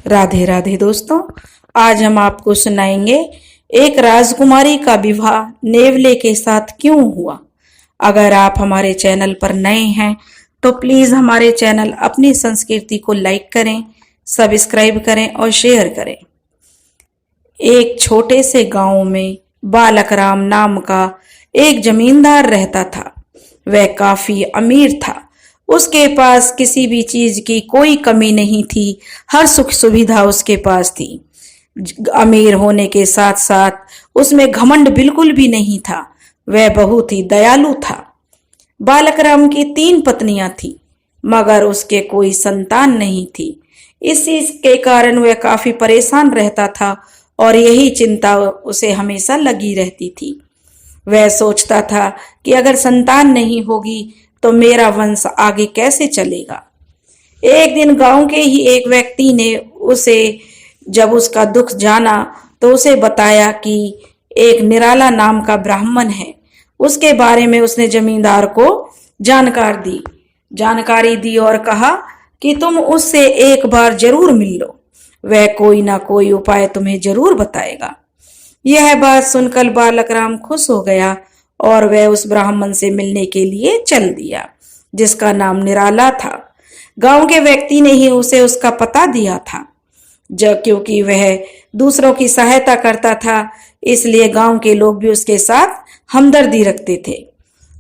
राधे राधे दोस्तों, आज हम आपको सुनाएंगे एक राजकुमारी का विवाह नेवले के साथ क्यों हुआ। अगर आप हमारे चैनल पर नए हैं तो प्लीज हमारे चैनल अपनी संस्कृति को लाइक करें, सब्सक्राइब करें और शेयर करें। एक छोटे से गांव में बालक राम नाम का एक जमींदार रहता था। वह काफी अमीर था। उसके पास किसी भी चीज की कोई कमी नहीं थी। हर सुख सुविधा उसके पास थी। अमीर होने के साथ साथ उसमें घमंड बिल्कुल भी नहीं था। वह बहुत ही दयालु था। बालक राम की 3 पत्नियां थी, मगर उसके कोई संतान नहीं थी। इसी के कारण वह काफी परेशान रहता था और यही चिंता उसे हमेशा लगी रहती थी। वह सोचता था कि अगर संतान नहीं होगी तो मेरा वंश आगे कैसे चलेगा। एक दिन गांव के ही एक व्यक्ति ने उसे जब उसका दुख जाना तो उसे बताया कि एक निराला नाम का ब्राह्मण है। उसके बारे में उसने जमींदार को जानकारी दी और कहा कि तुम उससे एक बार जरूर मिल लो, वह कोई ना कोई उपाय तुम्हें जरूर बताएगा। यह बात सुनकर बालक राम खुश हो गया और वह उस ब्राह्मण से मिलने के लिए चल दिया, जिसका नाम निराला था। गांव के व्यक्ति ने ही उसे उसका पता दिया था। जब क्योंकि वह दूसरों की सहायता करता था, इसलिए गांव के लोग भी उसके साथ हमदर्दी रखते थे।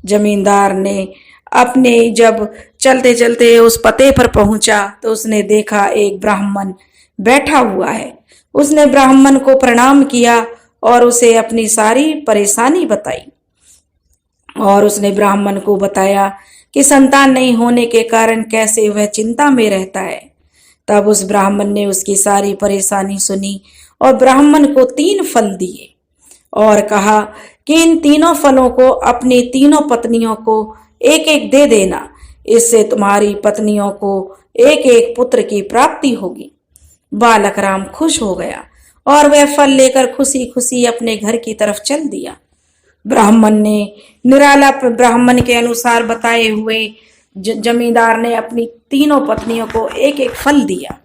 जमींदार ने अपने जब चलते चलते उस पते पर पहुंचा तो उसने देखा एक ब्राह्मण बैठा हुआ है। उसने ब्राह्मण को प्रणाम किया और उसे अपनी सारी परेशानी बताई और उसने ब्राह्मण को बताया कि संतान नहीं होने के कारण कैसे वह चिंता में रहता है। तब उस ब्राह्मण ने उसकी सारी परेशानी सुनी और ब्राह्मण को 3 फल दिए और कहा कि इन तीनों फलों को अपनी तीनों पत्नियों को एक एक दे देना। इससे तुम्हारी पत्नियों को एक एक पुत्र की प्राप्ति होगी। बालक राम खुश हो गया और वह फल लेकर खुशी खुशी अपने घर की तरफ चल दिया। ब्राह्मण ने निराला ब्राह्मण के अनुसार बताए हुए जमींदार ने अपनी तीनों पत्नियों को एक एक फल दिया।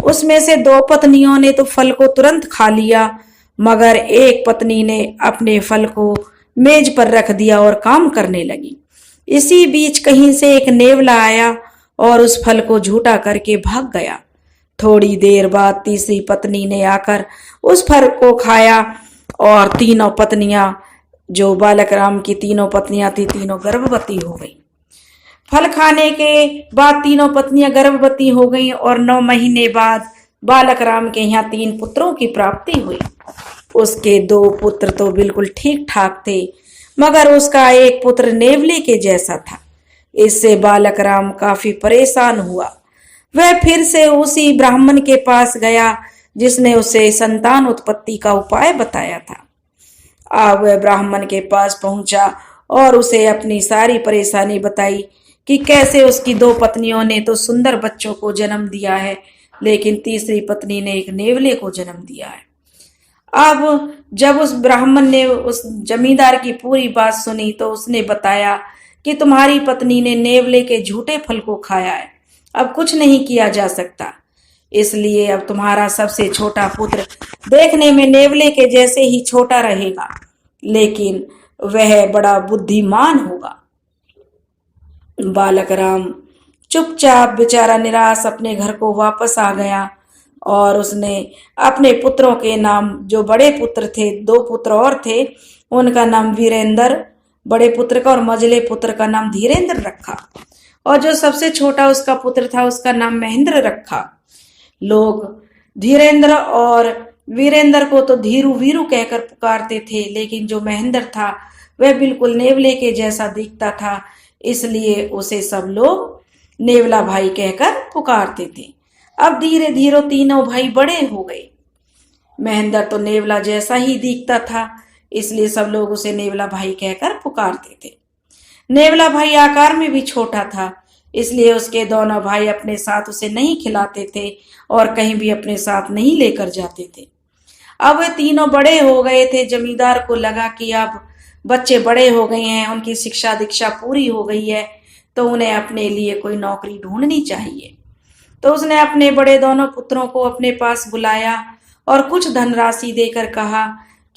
उसमें से 2 पत्नियों ने तो फल को तुरंत खा लिया, मगर एक पत्नी ने अपने फल को मेज पर रख दिया और काम करने लगी। इसी बीच कहीं से एक नेवला आया और उस फल को झूठा करके भाग गया। थोड़ी देर बाद तीसरी पत्नी ने आकर उस फल को खाया और तीनों पत्नियां, जो बालक राम की तीनों पत्नियां थी, तीनों गर्भवती हो गई। फल खाने के बाद तीनों पत्नियां गर्भवती हो गईं और 9 महीने बाद बालक राम के यहाँ 3 पुत्रों की प्राप्ति हुई। उसके 2 पुत्र तो बिल्कुल ठीक ठाक थे, मगर उसका एक पुत्र नेवले के जैसा था। इससे बालक राम काफी परेशान हुआ। वह फिर से उसी ब्राह्मण के पास गया जिसने उसे संतान उत्पत्ति का उपाय बताया था। अब वह ब्राह्मण के पास पहुंचा और उसे अपनी सारी परेशानी बताई कि कैसे उसकी 2 पत्नियों ने तो सुंदर बच्चों को जन्म दिया है, लेकिन तीसरी पत्नी ने एक नेवले को जन्म दिया है। अब जब उस ब्राह्मण ने उस जमींदार की पूरी बात सुनी तो उसने बताया कि तुम्हारी पत्नी ने नेवले के झूठे फल को खाया है, अब कुछ नहीं किया जा सकता। इसलिए अब तुम्हारा सबसे छोटा पुत्र देखने में नेवले के जैसे ही छोटा रहेगा, लेकिन वह बड़ा बुद्धिमान होगा। बालक राम चुपचाप बेचारा निराश अपने घर को वापस आ गया और उसने अपने पुत्रों के नाम, जो बड़े पुत्र थे, 2 पुत्र और थे, उनका नाम वीरेंद्र बड़े पुत्र का और मझले पुत्र का नाम धीरेंद्र रखा, और जो सबसे छोटा उसका पुत्र था उसका नाम महेंद्र रखा। लोग धीरेंद्र और वीरेंद्र को तो धीरू वीरू कहकर पुकारते थे, लेकिन जो महेंद्र था वह बिल्कुल नेवले के जैसा दिखता था, इसलिए उसे सब लोग नेवला भाई कहकर पुकारते थे। अब धीरे धीरे तीनों भाई बड़े हो गए। महेंद्र तो नेवला जैसा ही दिखता था, इसलिए सब लोग उसे नेवला भाई कहकर पुकारते थे। नेवला भाई आकार में भी छोटा था, इसलिए उसके दोनों भाई अपने साथ उसे नहीं खिलाते थे और कहीं भी अपने साथ नहीं लेकर जाते थे। अब वे तीनों बड़े हो गए थे। जमींदार को लगा कि अब बच्चे बड़े हो गए हैं, उनकी शिक्षा दीक्षा पूरी हो गई है, तो उन्हें अपने लिए कोई नौकरी ढूंढनी चाहिए। तो उसने अपने बड़े दोनों पुत्रों को अपने पास बुलाया और कुछ धनराशि देकर कहा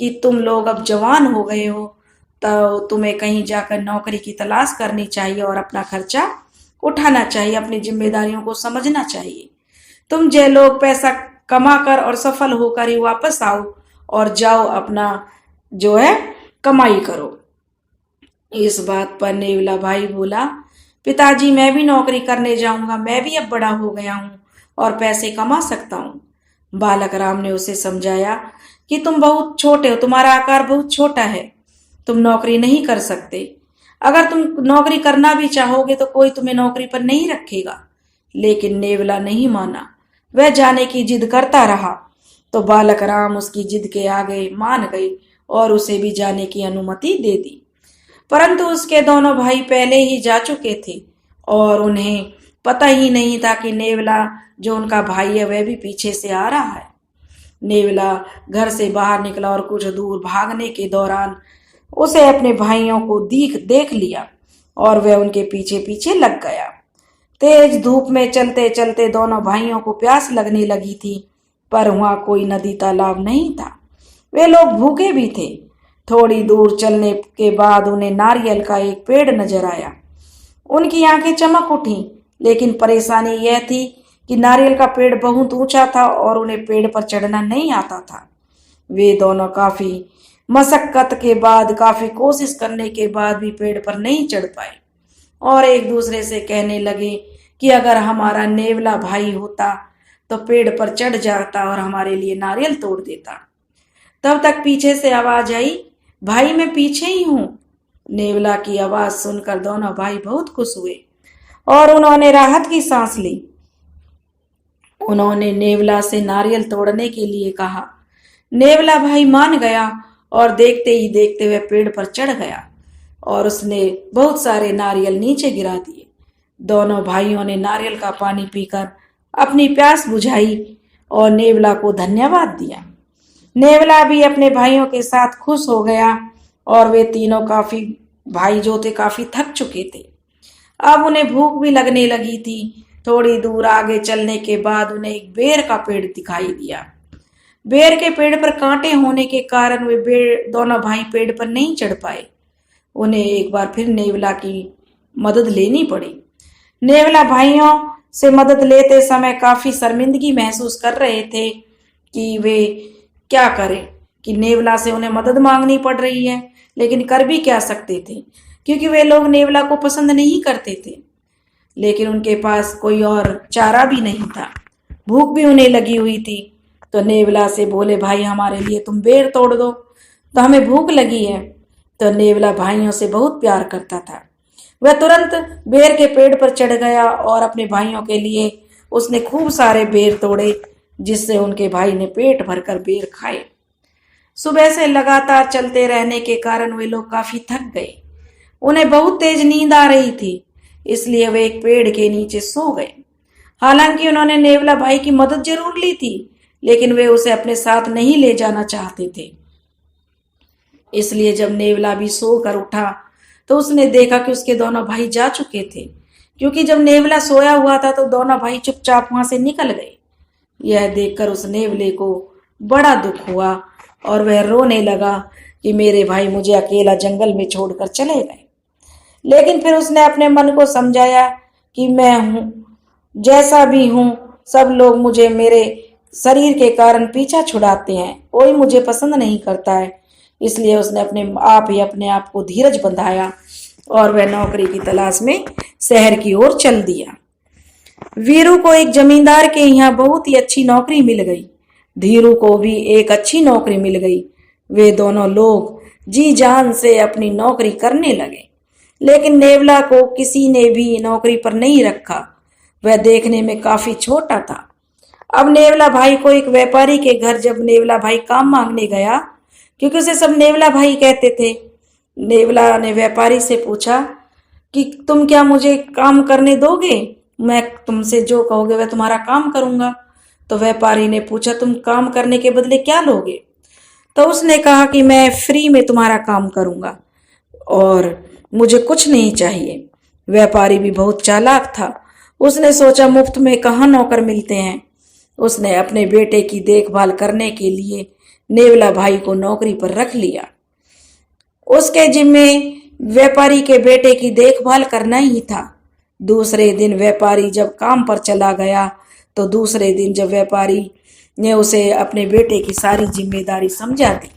कि तुम लोग अब जवान हो गए हो, तो तुम्हें कहीं जाकर नौकरी की तलाश करनी चाहिए और अपना खर्चा उठाना चाहिए, अपनी जिम्मेदारियों को समझना चाहिए। तुम जो लोग पैसा कमा कर और सफल होकर ही वापस आओ और जाओ अपना जो है कमाई करो। इस बात पर नेवला भाई बोला, पिताजी मैं भी नौकरी करने जाऊंगा, मैं भी अब बड़ा हो गया हूँ और पैसे कमा सकता हूँ। बालक राम ने उसे समझाया कि तुम बहुत छोटे हो, तुम्हारा आकार बहुत छोटा है, तुम नौकरी नहीं कर सकते। अगर तुम नौकरी करना भी चाहोगे तो कोई तुम्हें नौकरी पर नहीं रखेगा। लेकिन नेवला नहीं माना, वह जाने की जिद करता रहा। तो बालक राम उसकी जिद के आगे मान गए और उसे भी जाने की अनुमति दे दी। परंतु उसके दोनों भाई पहले ही जा चुके थे और उन्हें पता ही नहीं था कि नेवला जो उनका भाई है वह भी पीछे से आ रहा है। नेवला घर से बाहर निकला और कुछ दूर भागने के दौरान उसे अपने भाइयों को देख लिया और वह उनके पीछे पीछे लग गया। तेज धूप में चलते चलते दोनों भाइयों को प्यास लगने लगी थी, पर वहां कोई नदी तालाब नहीं था। वे लोग भूखे भी थे। थोड़ी दूर चलने के बाद उन्हें नारियल का एक पेड़ नजर आया। उनकी आंखें चमक उठी, लेकिन परेशानी यह थी कि नारियल का पेड़ बहुत ऊंचा था और उन्हें पेड़ पर चढ़ना नहीं आता था। वे दोनों काफी मशक्कत के बाद, काफी कोशिश करने के बाद भी पेड़ पर नहीं चढ़ पाए और एक दूसरे से कहने लगे कि अगर हमारा नेवला भाई होता तो पेड़ पर चढ़ जाता और हमारे लिए नारियल तोड़ देता। तब तक पीछे से आवाज आई, भाई मैं पीछे ही हूं। नेवला की आवाज सुनकर दोनों भाई बहुत खुश हुए और उन्होंने राहत की सांस ली। उन्होंने नेवला से नारियल तोड़ने के लिए कहा। नेवला भाई मान गया और देखते ही देखते वह पेड़ पर चढ़ गया और उसने बहुत सारे नारियल नीचे गिरा दिए। दोनों भाइयों ने नारियल का पानी पीकर अपनी प्यास बुझाई और नेवला को धन्यवाद दिया। नेवला भी अपने भाइयों के साथ खुश हो गया और वे तीनों भाई जो थे काफी थक चुके थे। अब उन्हें भूख भी लगने लगी थी। थोड़ी दूर आगे चलने के बाद उन्हें एक बेर का पेड़ दिखाई दिया। बेर के पेड़ पर कांटे होने के कारण वे दोनों भाई पेड़ पर नहीं चढ़ पाए। उन्हें एक बार फिर नेवला की मदद लेनी पड़ी। नेवला भाइयों से मदद लेते समय काफी शर्मिंदगी महसूस कर रहे थे कि वे क्या करें, कि नेवला से उन्हें मदद मांगनी पड़ रही है, लेकिन कर भी क्या सकते थे क्योंकि वे लोग नेवला को पसंद नहीं करते थे। लेकिन उनके पास कोई और चारा भी नहीं था। भूख भी उन्हें लगी हुई थी। तो नेवला से बोले, भाई हमारे लिए तुम बेर तोड़ दो, तो हमें भूख लगी है। तो नेवला भाइयों से बहुत प्यार करता था। वह तुरंत बेर के पेड़ पर चढ़ गया और अपने भाइयों के लिए उसने खूब सारे बेर तोड़े, जिससे उनके भाई ने पेट भरकर बेर खाए। सुबह से लगातार चलते रहने के कारण वे लोग काफी थक गए। उन्हें बहुत तेज नींद आ रही थी, इसलिए वे एक पेड़ के नीचे सो गए। हालांकि उन्होंने नेवला भाई की मदद जरूर ली थी, लेकिन वे उसे अपने साथ नहीं ले जाना चाहते थे। इसलिए जब नेवला भी सो कर उठा तो उसने देखा कि उसके दोनों भाई जा चुके थे, क्योंकि जब नेवला सोया हुआ था तो दोनों भाई चुपचाप वहां से निकल गए। यह देखकर उस नेवले को बड़ा दुख हुआ और वह रोने लगा कि मेरे भाई मुझे अकेला जंगल में छोड़कर चले गए। लेकिन फिर उसने अपने मन को समझाया कि मैं हूं, जैसा भी हूं, सब लोग मुझे मेरे शरीर के कारण पीछा छुड़ाते हैं, कोई मुझे पसंद नहीं करता है। इसलिए उसने अपने आप को धीरज बंधाया और वह नौकरी की तलाश में शहर की ओर चल दिया। वीरू को एक जमींदार के यहाँ बहुत ही अच्छी नौकरी मिल गई। धीरू को भी एक अच्छी नौकरी मिल गई। वे दोनों लोग जी जान से अपनी नौकरी करने लगे, लेकिन नेवला को किसी ने भी नौकरी पर नहीं रखा। वह देखने में काफी छोटा था। अब नेवला भाई को एक व्यापारी के घर जब नेवला भाई काम मांगने गया, क्योंकि उसे सब नेवला भाई कहते थे, नेवला ने व्यापारी से पूछा कि तुम क्या मुझे काम करने दोगे? मैं तुमसे जो कहोगे वह तुम्हारा काम करूंगा। तो व्यापारी ने पूछा, तुम काम करने के बदले क्या लोगे? तो उसने कहा कि मैं फ्री में तुम्हारा काम करूंगा और मुझे कुछ नहीं चाहिए। व्यापारी भी बहुत चालाक था। उसने सोचा मुफ्त में कहाँ नौकर मिलते हैं। उसने अपने बेटे की देखभाल करने के लिए नेवला भाई को नौकरी पर रख लिया। उसके जिम्मे व्यापारी के बेटे की देखभाल करना ही था। दूसरे दिन व्यापारी जब काम पर चला गया तो दूसरे दिन जब व्यापारी ने उसे अपने बेटे की सारी जिम्मेदारी समझा दी।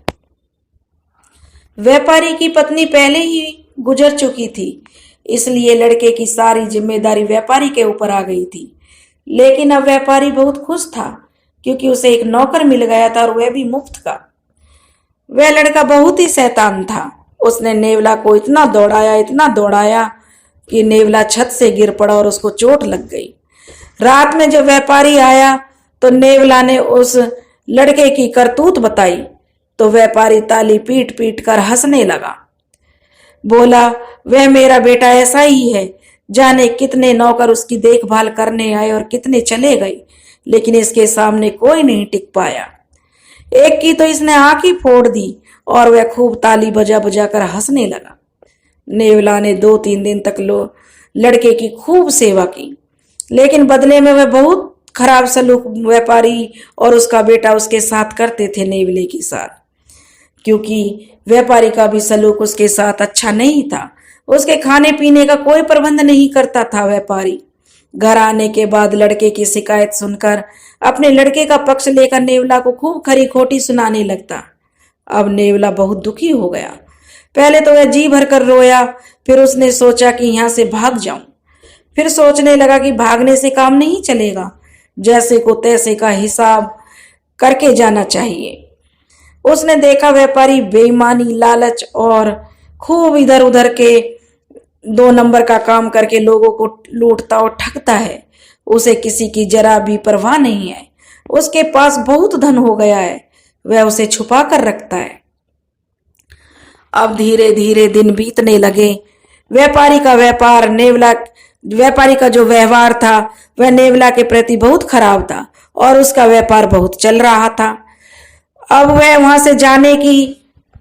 व्यापारी की पत्नी पहले ही गुजर चुकी थी, इसलिए लड़के की सारी जिम्मेदारी व्यापारी के ऊपर आ गई थी। लेकिन अब व्यापारी बहुत खुश था क्योंकि उसे एक नौकर मिल गया था और वह भी मुफ्त का। वह लड़का बहुत ही शैतान था। उसने नेवला को इतना दौड़ाया कि नेवला छत से गिर पड़ा और उसको चोट लग गई। रात में जब व्यापारी आया तो नेवला ने उस लड़के की करतूत बताई तो व्यापारी ताली पीट पीट कर हंसने लगा। बोला, वह मेरा बेटा ऐसा ही है, जाने कितने नौकर उसकी देखभाल करने आए और कितने चले गए, लेकिन इसके सामने कोई नहीं टिक पाया। एक की तो इसने आंख ही फोड़ दी और वह खूब ताली बजा बजा कर हंसने लगा। नेवला ने 2-3 दिन तक लड़के की खूब सेवा की, लेकिन बदले में वह बहुत खराब सलूक व्यापारी और उसका बेटा उसके साथ करते थे नेवले के साथ, क्योंकि व्यापारी का भी सलूक उसके साथ अच्छा नहीं था। उसके खाने पीने का कोई प्रबंध नहीं करता था व्यापारी। घर आने के बाद लड़के की शिकायत सुनकर अपने लड़के का पक्ष लेकर नेवला को खूब खरी खोटी सुनाने लगता। अब नेवला बहुत दुखी हो गया। पहले तो वह जी भर कर रोया, फिर उसने सोचा कि यहाँ से भाग जाऊं। फिर सोचने लगा कि भागने से काम नहीं चलेगा, जैसे को तैसे का हिसाब करके जाना चाहिए। उसने देखा व्यापारी बेईमानी, लालच और खूब इधर उधर के 2 नंबर का काम करके लोगों को लूटता और ठगता है। उसे किसी की जरा भी परवाह नहीं है। उसके पास बहुत धन हो गया है, वह उसे छुपा कर रखता है। अब धीरे धीरे दिन बीतने लगे। व्यापारी का जो व्यवहार था वह नेवला के प्रति बहुत खराब था और उसका व्यापार बहुत चल रहा था। अब वह वहां से जाने की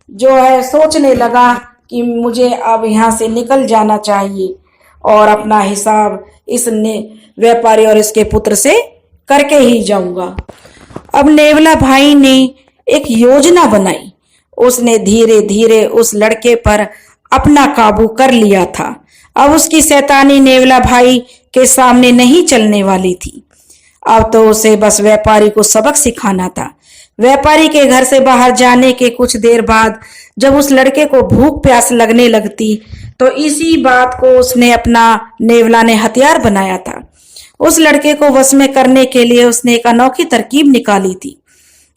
जो है सोचने लगा कि मुझे अब यहाँ से निकल जाना चाहिए और अपना हिसाब इस व्यापारी और इसके पुत्र से करके ही जाऊंगा। अब नेवला भाई ने एक योजना बनाई। उसने धीरे धीरे उस लड़के पर अपना काबू कर लिया था। अब उसकी शैतानी नेवला भाई के सामने नहीं चलने वाली थी। अब तो उसे बस व्यापारी को सबक सिखाना था। व्यापारी के घर से बाहर जाने के कुछ देर बाद जब उस लड़के को भूख प्यास लगने लगती तो इसी बात को उसने अपना नेवला ने हथियार बनाया था। उस लड़के को वश में करने के लिए उसने एक अनोखी तरकीब निकाली थी।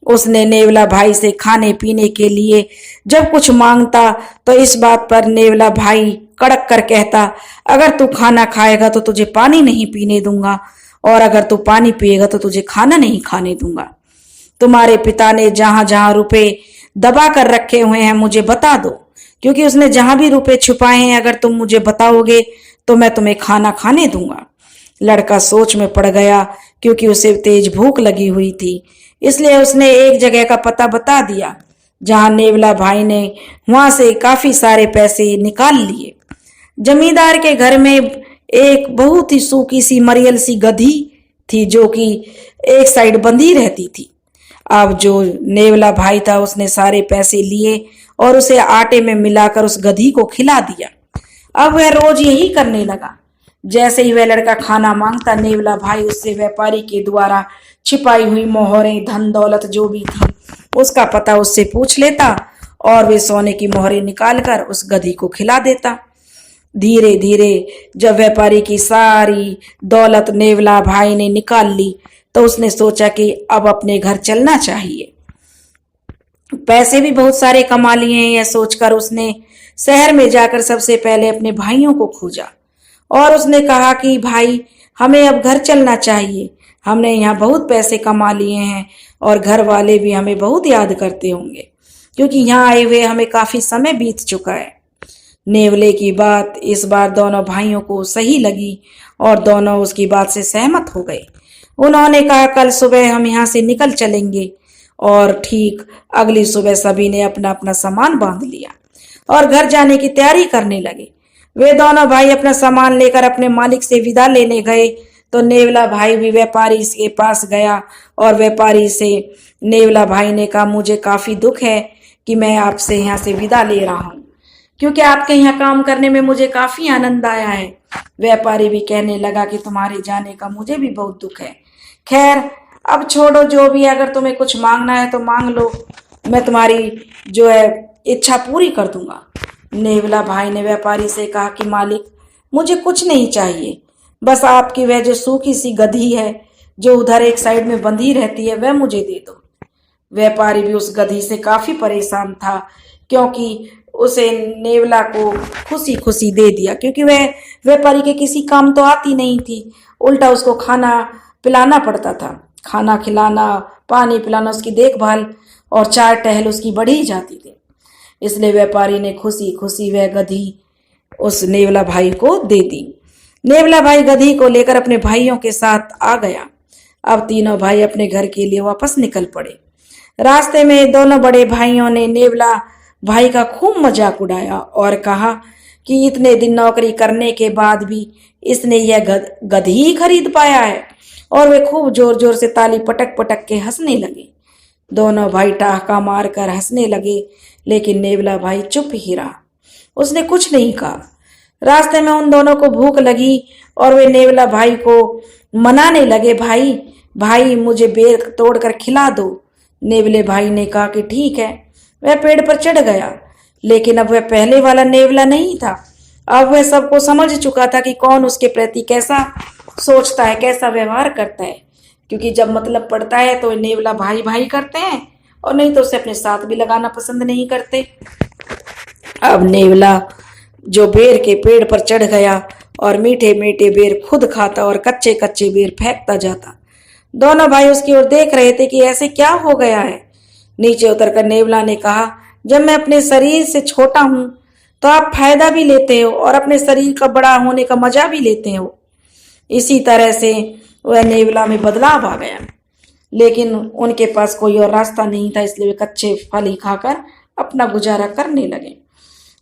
उसने नेवला भाई से खाने पीने के लिए जब कुछ मांगता तो इस बात पर नेवला भाई कड़क कर कहता, अगर तू खाना खाएगा तो तुझे पानी नहीं पीने दूंगा और अगर तू पानी पिएगा तो तुझे खाना नहीं खाने दूंगा। तुम्हारे पिता ने जहां जहां रुपए दबा कर रखे हुए हैं मुझे बता दो, क्योंकि उसने जहां भी रुपए छुपाए हैं अगर तुम मुझे बताओगे तो मैं तुम्हें खाना खाने दूंगा। लड़का सोच में पड़ गया क्योंकि उसे तेज भूख लगी हुई थी, इसलिए उसने एक जगह का पता बता दिया जहां नेवला भाई ने वहां से काफी सारे पैसे निकाल लिए। जमींदार के घर में एक बहुत ही सूखी सी मरियल सी गधी थी जो कि एक साइड बंधी रहती थी। अब जो नेवला भाई था उसने सारे पैसे लिए और उसे आटे में मिलाकर उस गधी को खिला दिया। अब वह रोज यही करने लगा। जैसे ही वह लड़का खाना मांगता नेवला भाई उससे व्यापारी के द्वारा छिपाई हुई मोहरें, धन दौलत जो भी थी उसका पता उससे पूछ लेता और वे सोने की मोहरें निकालकर उस गधी को खिला देता। धीरे धीरे जब व्यापारी की सारी दौलत नेवला भाई ने निकाल ली तो उसने सोचा कि अब अपने घर चलना चाहिए। पैसे भी बहुत सारे कमा लिए हैं, यह सोचकर उसने शहर में जाकर सबसे पहले अपने भाइयों को खोजा और उसने कहा कि भाई हमें अब घर चलना चाहिए, हमने यहाँ बहुत पैसे कमा लिए हैं और घर वाले भी हमें बहुत याद करते होंगे क्योंकि यहाँ आए हुए हमें काफी समय बीत चुका है। नेवले की बात इस बार दोनों भाइयों को सही लगी और दोनों उसकी बात से सहमत हो गए। उन्होंने कहा कल सुबह हम यहाँ से निकल चलेंगे और ठीक अगली सुबह सभी ने अपना अपना सामान बांध लिया और घर जाने की तैयारी करने लगे। वे दोनों भाई अपना सामान लेकर अपने मालिक से विदा लेने गए तो नेवला भाई भी व्यापारी के पास गया और व्यापारी से नेवला भाई ने कहा, मुझे काफी दुख है कि मैं आपसे यहाँ से विदा ले रहा हूँ, क्योंकि आपके यहाँ काम करने में मुझे काफी आनंद आया है। व्यापारी भी कहने लगा कि तुम्हारे जाने का मुझे भी बहुत दुख है। खैर अब छोड़ो, जो भी, अगर तुम्हें कुछ मांगना है तो मांग लो, मैं तुम्हारी जो है इच्छा पूरी कर दूंगा। नेवला भाई ने व्यापारी से कहा कि मालिक, मुझे कुछ नहीं चाहिए, बस आपकी वह जो सूखी सी गधी है जो उधर एक साइड में बंधी रहती है वह मुझे दे दो। व्यापारी भी उस गधी से काफी परेशान था, क्योंकि उसे नेवला को खुशी खुशी दे दिया, क्योंकि वह व्यापारी के किसी काम तो आती नहीं थी, उल्टा उसको खाना पिलाना पड़ता था, खाना खिलाना, पानी पिलाना, उसकी देखभाल और चार टहल उसकी बढ़ी जाती थी। इसलिए व्यापारी ने खुशी खुशी वह गधी उस नेवला भाई को दे दी। नेवला भाई गधी को लेकर अपने भाइयों के साथ आ गया। अब तीनों भाई अपने घर के लिए वापस निकल पड़े। रास्ते में दोनों बड़े भाइयों ने नेवला भाई का खूब मजाक उड़ाया और कहा कि इतने दिन नौकरी करने के बाद भी इसने यह गधी ही खरीद पाया है, और वे खूब जोर जोर से ताली पटक पटक के हंसने लगे। दोनों भाई ठहाका मारकर हंसने लगे, लेकिन नेवला भाई चुप ही रहा, उसने कुछ नहीं कहा। रास्ते में उन दोनों को भूख लगी और वे नेवला भाई को मनाने लगे, भाई भाई मुझे बेर तोड़कर खिला दो। नेवले भाई ने कहा कि ठीक है। वह पेड़ पर चढ़ गया, लेकिन अब वह पहले वाला नेवला नहीं था। अब वह सबको समझ चुका था कि कौन उसके प्रति कैसा सोचता है, कैसा व्यवहार करता है, क्योंकि जब मतलब पड़ता है तो नेवला भाई भाई करते हैं, और नहीं तो उसे अपने साथ भी लगाना पसंद नहीं करते। अब नेवला जो बेर के पेड़ पर चढ़ गया और मीठे मीठे बेर खुद खाता और कच्चे कच्चे बेर फेंकता जाता। दोनों भाई उसकी ओर देख रहे थे कि ऐसे क्या हो गया है। नीचे उतरकर नेवला ने कहा, जब मैं अपने शरीर से छोटा हूं तो आप फायदा भी लेते हो और अपने शरीर का बड़ा होने का मजा भी लेते हो। इसी तरह से वह नेवला में बदलाव आ गया, लेकिन उनके पास कोई और रास्ता नहीं था, इसलिए वे कच्चे फल ही खाकर अपना गुजारा करने लगे।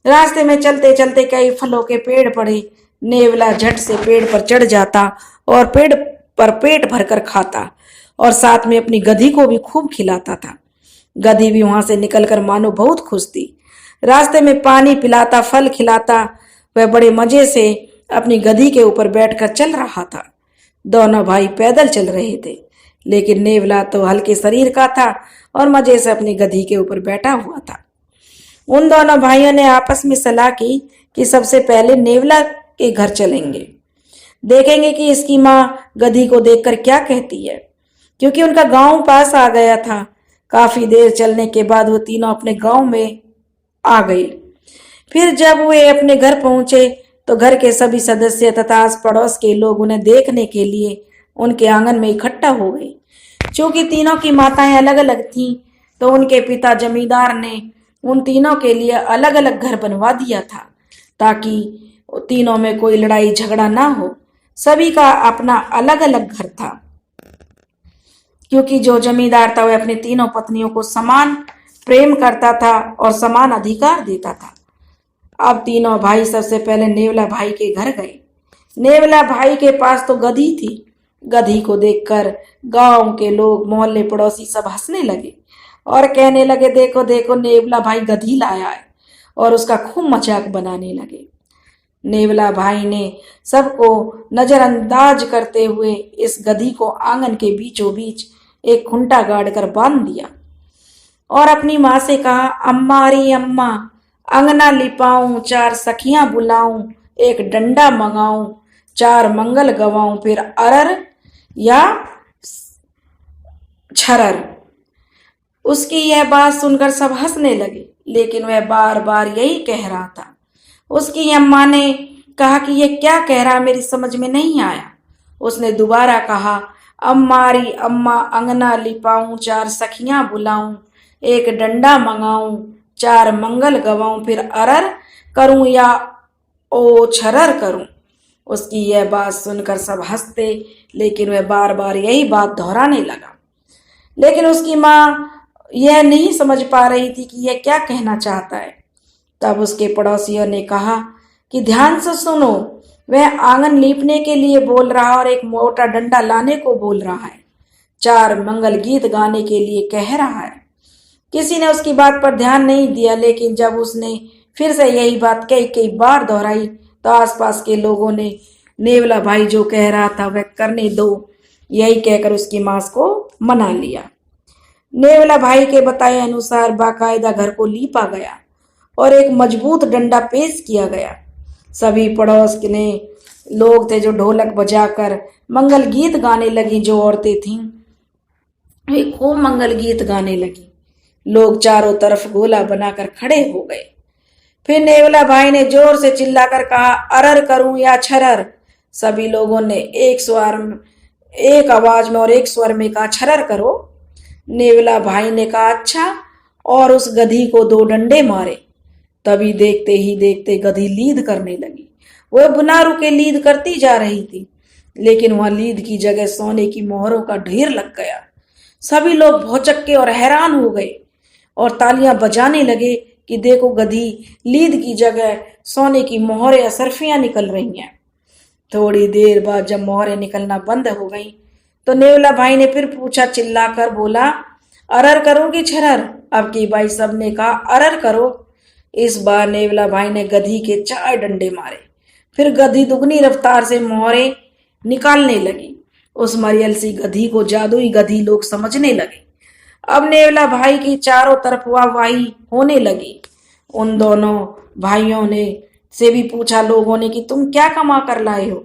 रास्ते में चलते चलते कई फलों के पेड़ पड़े। नेवला झट से पेड़ पर चढ़ जाता और पेड़ पर पेट भरकर खाता, और साथ में अपनी गधी को भी खूब खिलाता था। गधी भी वहां से निकलकर मानो बहुत खुश थी। रास्ते में पानी पिलाता, फल खिलाता, वह बड़े मजे से अपनी गधी के ऊपर बैठकर चल रहा था। दोनों भाई पैदल चल रहे थे, लेकिन नेवला तो हल्के शरीर का था और मजे से अपनी गधी के ऊपर बैठा हुआ था। उन दोनों भाइयों ने आपस में सलाह की कि सबसे पहले नेवला के घर चलेंगे, देखेंगे कि इसकी माँ गधी को देखकर क्या कहती है, क्योंकि उनका गांव पास आ गया था। काफी देर चलने के बाद वो तीनों अपने गांव में आ गए। फिर जब वे अपने घर पहुंचे तो घर के सभी सदस्य तथा आस पड़ोस के लोग उन्हें देखने के लिए उनके आंगन में इकट्ठा हो गए। चूंकि तीनों की माताएं अलग अलग थीं, तो उनके पिता जमींदार ने उन तीनों के लिए अलग अलग घर बनवा दिया था, ताकि तीनों में कोई लड़ाई झगड़ा ना हो। सभी का अपना अलग अलग घर था, क्योंकि जो जमींदार था वह अपनी तीनों पत्नियों को समान प्रेम करता था और समान अधिकार देता था। अब तीनों भाई सबसे पहले नेवला भाई के घर गए। नेवला भाई के पास तो गधी थी। गधी को देखकर गांव के लोग, मोहल्ले पड़ोसी सब हंसने लगे और कहने लगे, देखो देखो नेवला भाई गधी लाया है, और उसका खूब मजाक बनाने लगे। नेवला भाई ने सबको नजरअंदाज करते हुए इस गधी को आंगन के बीचों बीच एक खूंटा गाड़कर बांध दिया और अपनी माँ से कहा, अम्मारी अम्मा, अंगना लिपाऊं, चार सखियां बुलाऊं, एक डंडा मंगाऊं, चार मंगल गवाऊं, फिर अरर या छरर। उसकी यह बात सुनकर सब हंसने लगे, लेकिन वह बार बार यही कह रहा था। उसकी अम्मा ने कहा कि यह क्या कह रहा, मेरी समझ में नहीं आया। उसने दोबारा कहा, अम्मारी अम्मा, अंगना लिपाऊं, चार सखियां बुलाऊं, एक डंडा मंगाऊं, चार मंगल गवाऊं, फिर अरर करूं या ओ छरर करूं। उसकी यह बात सुनकर सब हंसते, लेकिन वह बार बार यही बात दोहराने लगा। लेकिन उसकी माँ यह नहीं समझ पा रही थी कि यह क्या कहना चाहता है। तब उसके पड़ोसियों ने कहा कि ध्यान से सुनो, वह आंगन लीपने के लिए बोल रहा और एक मोटा डंडा लाने को बोल रहा है। 4 मंगल गीत गाने के लिए कह रहा है। किसी ने उसकी बात पर ध्यान नहीं दिया, लेकिन जब उसने फिर से यही बात कई कई बार दोहराई तो आसपास के लोगों ने नेवला भाई जो कह रहा था वह करने दो, यही कहकर उसकी मां को मना लिया। नेवला भाई के बताए अनुसार बाकायदा घर को लीपा गया और एक मजबूत डंडा पेश किया गया। सभी पड़ोस के लोग थे जो ढोलक बजाकर मंगल गीत गाने लगी। जो औरतें थीं वे खूब मंगल गीत गाने लगी। लोग चारों तरफ गोला बनाकर खड़े हो गए। फिर नेवला भाई ने जोर से चिल्लाकर कहा, अरर करूं या छरर। सभी लोगों ने एक आवाज में और एक स्वर में कहा, छरर करो। नेवला भाई ने कहा, अच्छा, और उस गधी को 2 डंडे मारे। तभी देखते ही देखते गधी लीद करने लगी। वह बिना रुके लीद करती जा रही थी, लेकिन वहां लीद की जगह सोने की मोहरों का ढेर लग गया। सभी लोग भौचक्के और हैरान हो गए और तालियां बजाने लगे कि देखो, गधी लीद की जगह सोने की मोहरें असरफियां निकल रही हैं। थोड़ी देर बाद जब मोहरें निकलना बंद हो गई तो नेवला भाई ने फिर पूछा, चिल्लाकर बोला, अरर करूं कि छरर। अब की बाई सब ने कहा, अरर करो। इस बार नेवला भाई ने गधी के 4 डंडे मारे। फिर गधी दुगनी रफ्तार से मोहरें निकालने लगी। उस मरियल सी गधी को जादुई गधी लोग समझने लगे। अब नेवला भाई की चारों तरफ वाहवाही होने लगी। उन दोनों भाइयों ने से भी पूछा लोगों ने कि तुम क्या कमा कर लाए हो।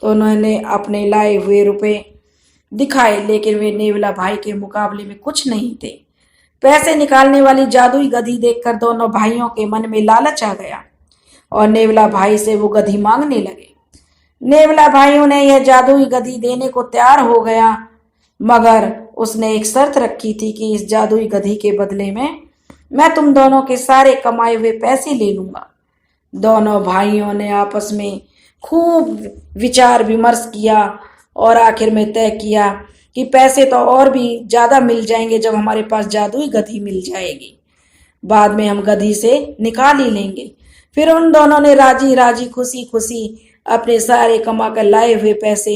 तो उन्होंने अपने लाए हुए रुपए दिखाए, लेकिन वे नेवला भाई के मुकाबले में कुछ नहीं थे। पैसे निकालने वाली जादुई गधी देखकर दोनों भाइयों के मन में लालच आ गया और नेवला भाई से वो गधी मांगने लगे। नेवला भाइयों ने यह जादुई गधी देने को तैयार हो गया, मगर उसने एक शर्त रखी थी कि इस जादुई गधी के बदले में मैं तुम दोनों के सारे कमाए हुए पैसे ले लूंगा। दोनों भाइयों ने आपस में खूब विचार विमर्श किया और आखिर में तय किया कि पैसे तो और भी ज्यादा मिल जाएंगे जब हमारे पास जादुई गधी मिल जाएगी। बाद में हम गधी से निकाल ही लेंगे। फिर उन दोनों ने राजी राजी खुशी खुशी अपने सारे कमा कर लाए हुए पैसे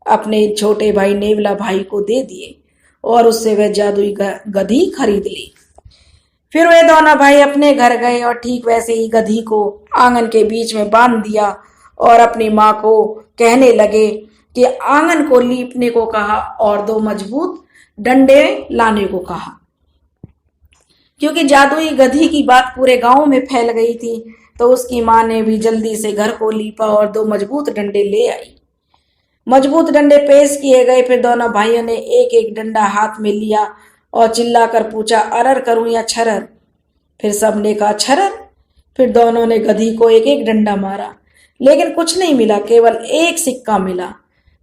अपने छोटे भाई नेवला भाई को दे दिए और उससे वह जादुई गधी खरीद ली। फिर वे दोनों भाई अपने घर गए और ठीक वैसे ही गधी को आंगन के बीच में बांध दिया और अपनी माँ को कहने लगे कि आंगन को लीपने को कहा और 2 मजबूत डंडे लाने को कहा। क्योंकि जादुई गधी की बात पूरे गांव में फैल गई थी तो उसकी माँ ने भी जल्दी से घर को लीपा और 2 मजबूत डंडे ले आई। मजबूत डंडे पेश किए गए। फिर दोनों भाइयों ने एक एक डंडा हाथ में लिया और चिल्लाकर पूछा, अरर करूं या छरर। फिर सबने कहा छरर। फिर दोनों ने गधी को एक एक डंडा मारा, लेकिन कुछ नहीं मिला, केवल एक सिक्का मिला।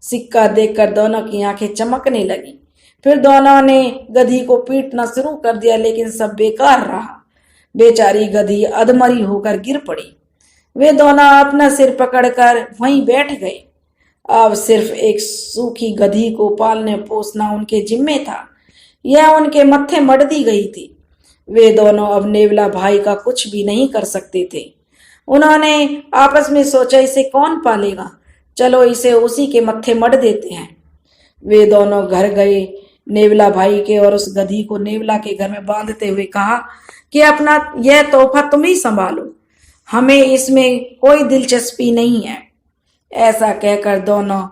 सिक्का देखकर दोनों की आंखें चमकने लगी। फिर दोनों ने गधी को पीटना शुरू कर दिया, लेकिन सब बेकार रहा। बेचारी गधी अधमरी होकर गिर पड़ी। वे दोनों अपना सिर पकड़कर वहीं बैठ गए। अब सिर्फ एक सूखी गधी को पालने पोसना उनके जिम्मे था। यह उनके मत्थे मढ़ दी गई थी। वे दोनों अब नेवला भाई का कुछ भी नहीं कर सकते थे। उन्होंने आपस में सोचा, इसे कौन पालेगा, चलो इसे उसी के मत्थे मढ़ देते हैं। वे दोनों घर गए नेवला भाई के और उस गधी को नेवला के घर में बांधते हुए कहा कि अपना यह तोहफा तुम ही संभालो, हमें इसमें कोई दिलचस्पी नहीं है। ऐसा कहकर दोनों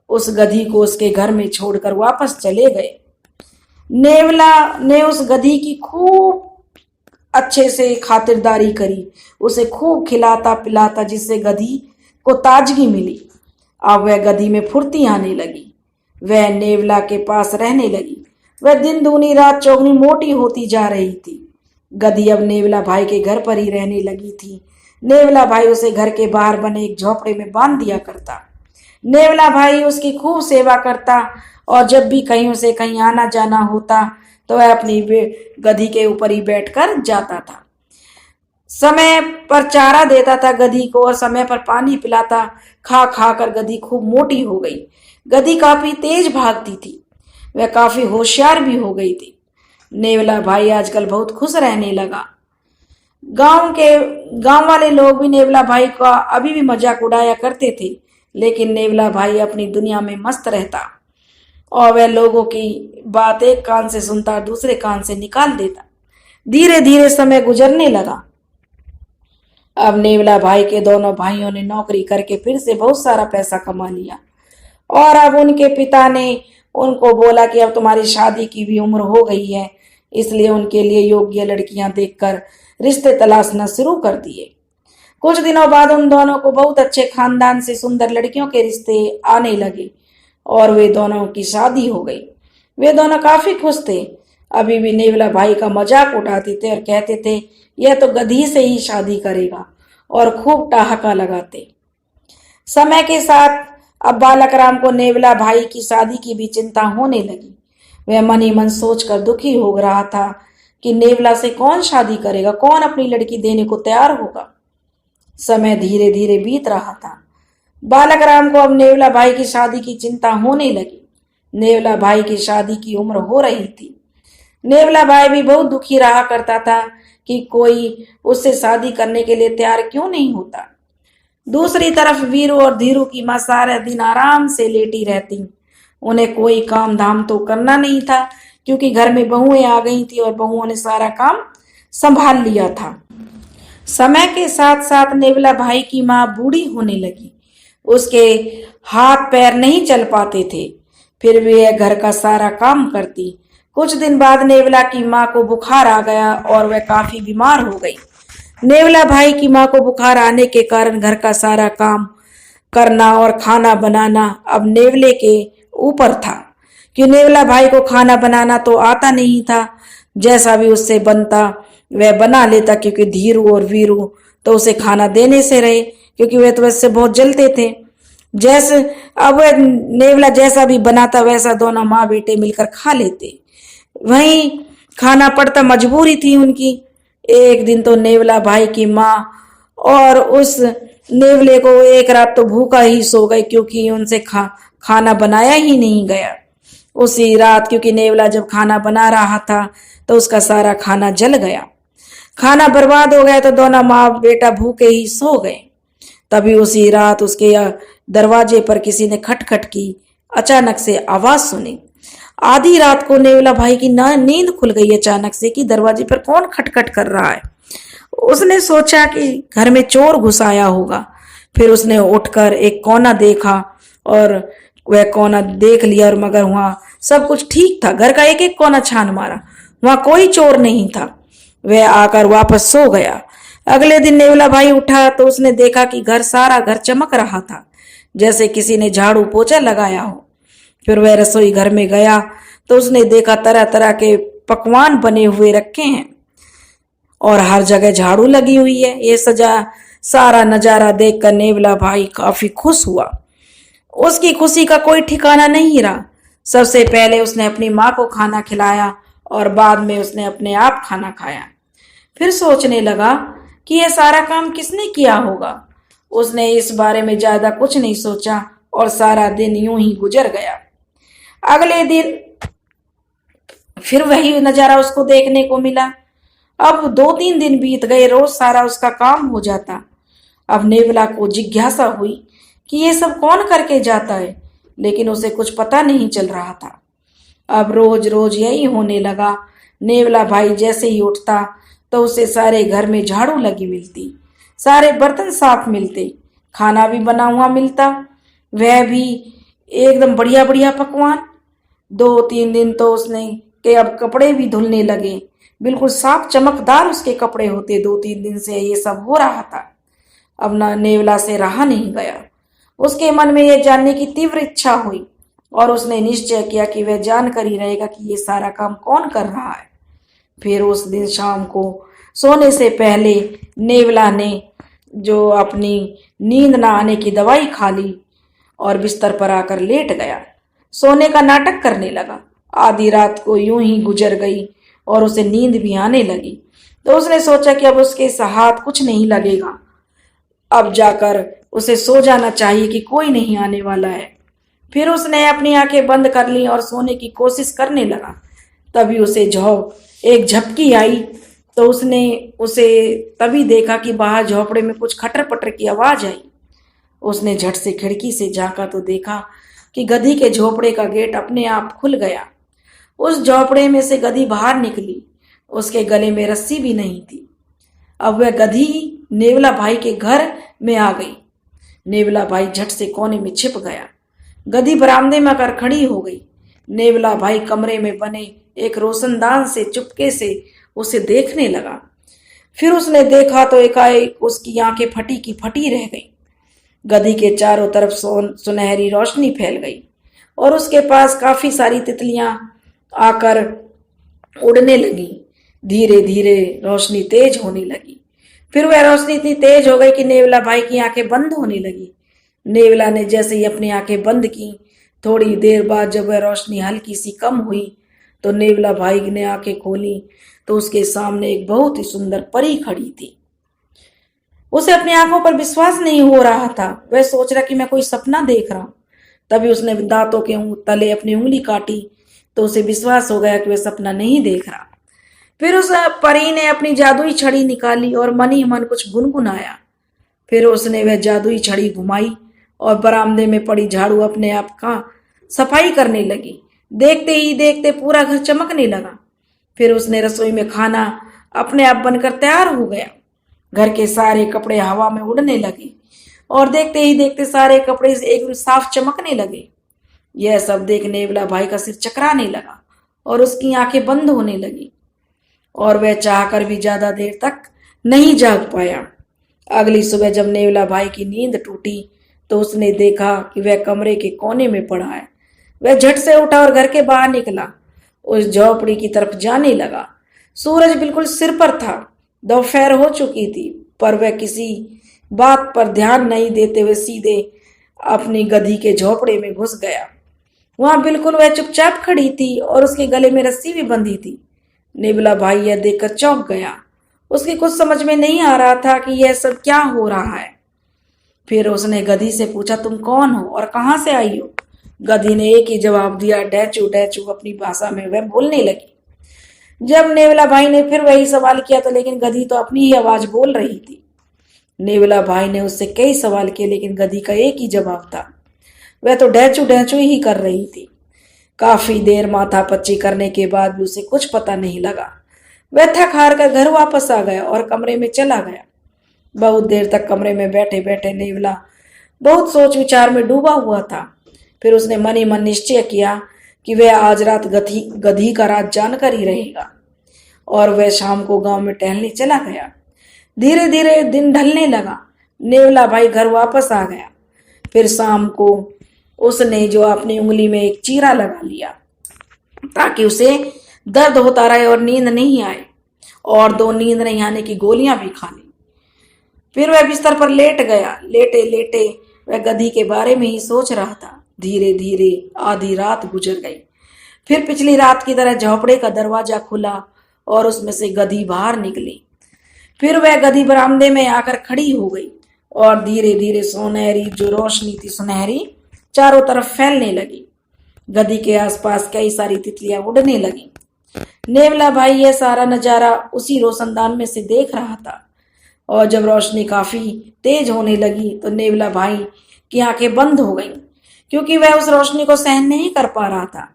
उस गधी को उसके घर में छोड़कर वापस चले गए। नेवला ने उस गधी की खूब अच्छे से खातिरदारी करी, उसे खूब खिलाता पिलाता, जिससे गधी को ताजगी मिली। अब वह गधी में फुर्ती आने लगी। वह नेवला के पास रहने लगी। वह दिन दूनी रात चौगनी मोटी होती जा रही थी। गधी अब नेवला भाई के घर पर ही रहने लगी थी। नेवला भाई उसे घर के बाहर बने एक झोपड़े में बांध दिया करता। नेवला भाई उसकी खूब सेवा करता और जब भी कहीं उसे कहीं आना जाना होता तो वह अपनी गधी के ऊपर ही बैठकर जाता था। समय पर चारा देता था गधी को और समय पर पानी पिलाता। खा खा कर गधी खूब मोटी हो गई। गधी काफी तेज भागती थी। वह काफी होशियार भी हो गई थी। नेवला भाई आजकल बहुत खुश रहने लगा। गांव वाले लोग भी नेवला भाई का अभी भी मजाक उड़ाया करते थे। लेकिन नेवला भाई अपनी दुनिया में मस्त रहता और वह लोगों की बात एक कान से सुनता दूसरे कान से निकाल देता। धीरे धीरे समय गुजरने लगा। अब नेवला भाई के दोनों भाइयों ने नौकरी करके फिर से बहुत सारा पैसा कमा लिया और अब उनके पिता ने उनको बोला कि अब तुम्हारी शादी की भी उम्र हो गई है, इसलिए उनके लिए योग्य लड़कियां देखकर रिश्ते तलाशना शुरू कर दिए। कुछ दिनों बाद उन दोनों को बहुत अच्छे खानदान से सुंदर लड़कियों के रिश्ते आने लगे और वे दोनों की शादी हो गई। वे दोनों काफी खुश थे। अभी भी नेवला भाई का मजाक उड़ाते थे और कहते थे यह तो गधी से ही शादी करेगा और खूब ठहाका लगाते। समय के साथ अब बालक राम को नेवला भाई की शादी की भी चिंता होने लगी। वह मन ही मन सोचकर दुखी हो रहा था कि नेवला से कौन शादी करेगा, कौन अपनी लड़की देने को तैयार होगा। समय धीरे धीरे बीत रहा था। बालक राम को अब नेवला भाई की शादी की चिंता होने लगी। नेवला भाई की शादी की उम्र हो रही थी। नेवला भाई भी बहुत दुखी रहा करता था कि कोई उससे शादी करने के लिए तैयार क्यों नहीं होता। दूसरी तरफ वीरू और धीरू की माँ सारा दिन आराम से लेटी रहती। उन्हें कोई काम धाम तो करना नहीं था क्योंकि घर में बहुएं आ गई थी और बहुओं ने सारा काम संभाल लिया था। समय के साथ साथ नेवला भाई की माँ बूढ़ी होने लगी। उसके हाथ पैर नहीं चल पाते थे, फिर भी वह घर का सारा काम करती। कुछ दिन बाद नेवला की माँ को बुखार आ गया और वह काफी बीमार हो गई। नेवला भाई की माँ को बुखार आने के कारण घर का सारा काम करना और खाना बनाना अब नेवले के ऊपर था कि नेवला भाई को खाना बनाना तो आता नहीं था। जैसा भी उससे बनता वह बना लेता क्योंकि धीरू और वीरू तो उसे खाना देने से रहे क्योंकि वे तो वैसे बहुत जलते थे। जैसे अब वह नेवला जैसा भी बनाता वैसा दोनों माँ बेटे मिलकर खा लेते। वहीं खाना पड़ता मजबूरी थी उनकी। एक दिन तो नेवला भाई की माँ और उस नेवले को एक रात तो भूखा ही सो गए क्योंकि उनसे खाना बनाया ही नहीं गया। उसी रात क्योंकि नेवला जब खाना बना रहा था तो उसका सारा खाना जल गया। खाना बर्बाद हो गया तो दोनों माँ बेटा भूखे ही सो गए। तभी उसी रात उसके दरवाजे पर किसी ने खटखट की अचानक से आवाज सुनी। आधी रात को नेवला भाई की नींद खुल गई अचानक से कि दरवाजे पर कौन खटखट कर रहा है। उसने सोचा कि घर में चोर घुस आया होगा। फिर उसने उठकर एक कोना देखा और वह कोना देख लिया और मगर वहां सब कुछ ठीक था। घर का एक एक कोना छान मारा, वहां कोई चोर नहीं था। वह आकर वापस सो गया। अगले दिन नेवला भाई उठा तो उसने देखा कि सारा घर चमक रहा था जैसे किसी ने झाड़ू पोछा लगाया हो। फिर वह रसोई घर में गया तो उसने देखा तरह तरह के पकवान बने हुए रखे हैं और हर जगह झाड़ू लगी हुई है। ये सारा नजारा देखकर नेवला भाई काफी खुश हुआ। उसकी खुशी का कोई ठिकाना नहीं रहा। सबसे पहले उसने अपनी माँ को खाना खिलाया और बाद में उसने अपने आप खाना खाया। फिर सोचने लगा कि यह सारा काम किसने किया होगा। उसने इस बारे में ज्यादा कुछ नहीं सोचा और सारा दिन यूं ही गुजर गया। अगले दिन फिर वही नजारा उसको देखने को मिला। अब 2-3 दिन बीत गए, रोज सारा उसका काम हो जाता। अब नेवला को जिज्ञासा हुई कि ये सब कौन करके जाता है, लेकिन उसे कुछ पता नहीं चल रहा था। अब रोज रोज यही होने लगा। नेवला भाई जैसे ही उठता तो उसे सारे घर में झाड़ू लगी मिलती, सारे बर्तन साफ मिलते, खाना भी बना हुआ मिलता, वह भी एकदम बढ़िया बढ़िया पकवान। 2-3 दिन तो उसने के अब कपड़े भी धुलने लगे, बिल्कुल साफ चमकदार उसके कपड़े होते। 2-3 दिन से ये सब हो रहा था। अब ना नेवला से रहा नहीं गया। उसके मन में यह जानने की तीव्र इच्छा हुई और उसने निश्चय किया कि वह जानकर ही रहेगा कि ये सारा काम कौन कर रहा है। फिर उस दिन शाम को सोने से पहले नेवला ने जो अपनी नींद ना आने की दवाई खा ली और बिस्तर पर आकर लेट गया। सोने का नाटक करने लगा। आधी रात को यूं ही गुजर गई और उसे नींद भी आने लगी। तो उसने सोचा कि अब उसके हाथ कुछ नहीं लगेगा, अब जाकर उसे सो जाना चाहिए कि कोई नहीं आने वाला है। फिर उसने अपनी आंखें बंद कर ली और सोने की कोशिश करने लगा। तभी उसे एक झपकी आई तो उसने उसे तभी देखा कि बाहर झोपड़े में कुछ खटर पटर की आवाज आई। उसने झट से खिड़की से झांका तो देखा कि गधी के झोपड़े का गेट अपने आप खुल गया। उस झोपड़े में से गधी बाहर निकली। उसके गले में रस्सी भी नहीं थी। अब वह गधी नेवला भाई के घर में आ गई। नेवला भाई झट से कोने में छिप गया। गधी बरामदे में आकर खड़ी हो गई। नेवला भाई कमरे में बने एक रोशनदान से चुपके से उसे देखने लगा। फिर उसने देखा तो एकाएक उसकी आंखें फटी की फटी रह गई। गधी के चारों तरफ सुनहरी रोशनी फैल गई और उसके पास काफी सारी तितलियां आकर उड़ने लगी। धीरे धीरे रोशनी तेज होने लगी। फिर वह रोशनी इतनी तेज हो गई कि नेवला भाई की आंखें बंद होने लगी। नेवला ने जैसे ही अपनी आंखें बंद की, थोड़ी देर बाद जब वह रोशनी हल्की सी कम हुई तो नेवला भाई ने आंखें खोली तो उसके सामने एक बहुत ही सुंदर परी खड़ी थी। उसे अपनी आंखों पर विश्वास नहीं हो रहा था। वह सोच रहा कि मैं कोई सपना देख रहा हूं। तभी उसने दांतों के तले अपनी उंगली काटी तो उसे विश्वास हो गया कि वह सपना नहीं देख रहा। फिर उस परी ने अपनी जादुई छड़ी निकाली और मन ही मन कुछ गुनगुनाया। फिर उसने वह जादुई छड़ी घुमाई और बरामदे में पड़ी झाड़ू अपने आप का सफाई करने लगी। देखते ही देखते पूरा घर चमकने लगा। फिर उसने रसोई में खाना अपने आप बनकर तैयार हो गया। घर के सारे कपड़े हवा में उड़ने लगे और देखते ही देखते सारे कपड़े एकदम साफ चमकने लगे। यह सब देख नेवला भाई का सिर चकराने लगा और उसकी आंखें बंद होने लगी और वह चाहकर भी ज्यादा देर तक नहीं जाग पाया। अगली सुबह जब नेवला भाई की नींद टूटी तो उसने देखा कि वह कमरे के कोने में पड़ा है। वह झट से उठा और घर के बाहर निकला। उस झोपड़ी की तरफ जाने लगा। सूरज बिल्कुल सिर पर था। दोपहर हो चुकी थी, पर वह किसी बात पर ध्यान नहीं देते हुए सीधे अपनी गधी के झोपड़े में घुस गया। वहां बिल्कुल वह चुपचाप खड़ी थी और उसके गले में रस्सी भी बंधी थी। नेवला भाई यह देखकर चौंक गया। उसके कुछ समझ में नहीं आ रहा था कि यह सब क्या हो रहा है। फिर उसने गधी से पूछा, तुम कौन हो और कहां से आई हो? गधी ने एक ही जवाब दिया, डैचू डैचू। अपनी भाषा में वह बोलने लगी। जब नेवला भाई ने फिर वही सवाल किया तो लेकिन गधी तो अपनी ही आवाज बोल रही थी। नेवला भाई ने उससे कई सवाल किए लेकिन गधी का एक ही जवाब था, वह तो डैचू डैचू ही कर रही थी। काफी देर माथा पच्ची करने के बाद भी उसे कुछ पता नहीं लगा। वह थक हार कर घर वापस आ गया और कमरे में चला गया। बहुत देर तक कमरे में बैठे बैठे नेवला बहुत सोच विचार में डूबा हुआ था। फिर उसने मन ही मन निश्चय किया कि वह आज रात गधी का राज जानकर ही रहेगा और वह शाम को गांव में टहलने चला गया। धीरे धीरे दिन ढलने लगा। नेवला भाई घर वापस आ गया। फिर शाम को उसने जो अपनी उंगली में एक चीरा लगा लिया ताकि उसे दर्द होता रहे और नींद नहीं आए, और 2 नींद नहीं आने की गोलियां भी खा ली। फिर वह बिस्तर पर लेट गया। लेटे लेटे वह गधी के बारे में ही सोच रहा था। धीरे धीरे आधी रात गुजर गई। फिर पिछली रात की तरह झोपड़े का दरवाजा खुला और उसमें से गधी बाहर निकली। फिर वह गधी बरामदे में आकर खड़ी हो गई और धीरे धीरे सुनहरी जो रोशनी थी सुनहरी चारों तरफ फैलने लगी। गधी के आसपास कई सारी तितलियां उड़ने लगी। नेवला भाई यह सारा नजारा उसी रोशनदान में से देख रहा था और जब रोशनी काफी तेज होने लगी तो नेवला भाई की आंखें बंद हो गईं क्योंकि वह उस रोशनी को सहन नहीं कर पा रहा था।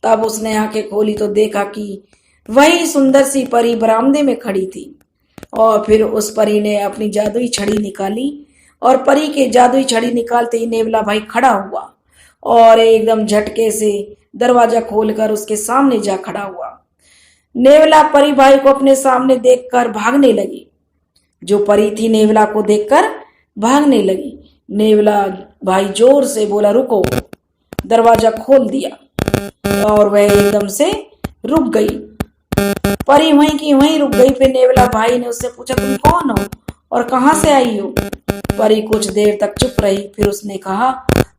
तब उसने आंखें खोली तो देखा कि वही सुंदर सी परी बरामदे में खड़ी थी और फिर उस परी ने अपनी जादुई छड़ी निकाली और परी के जादुई छड़ी निकालते ही नेवला भाई खड़ा हुआ और एकदम झटके से दरवाजा खोलकर उसके सामने जा खड़ा हुआ। नेवला परी भाई को अपने सामने देखकर भागने लगी। जो परी थी नेवला को देखकर भागने लगी। नेवला भाई जोर से बोला, रुको। दरवाजा खोल दिया और वह एकदम से रुक गई। परी वहीं की वहीं रुक गई। फिर नेवला भाई ने उससे पूछा, तुम कौन हो और कहां से आई हो? परी कुछ देर तक चुप रही। फिर उसने कहा,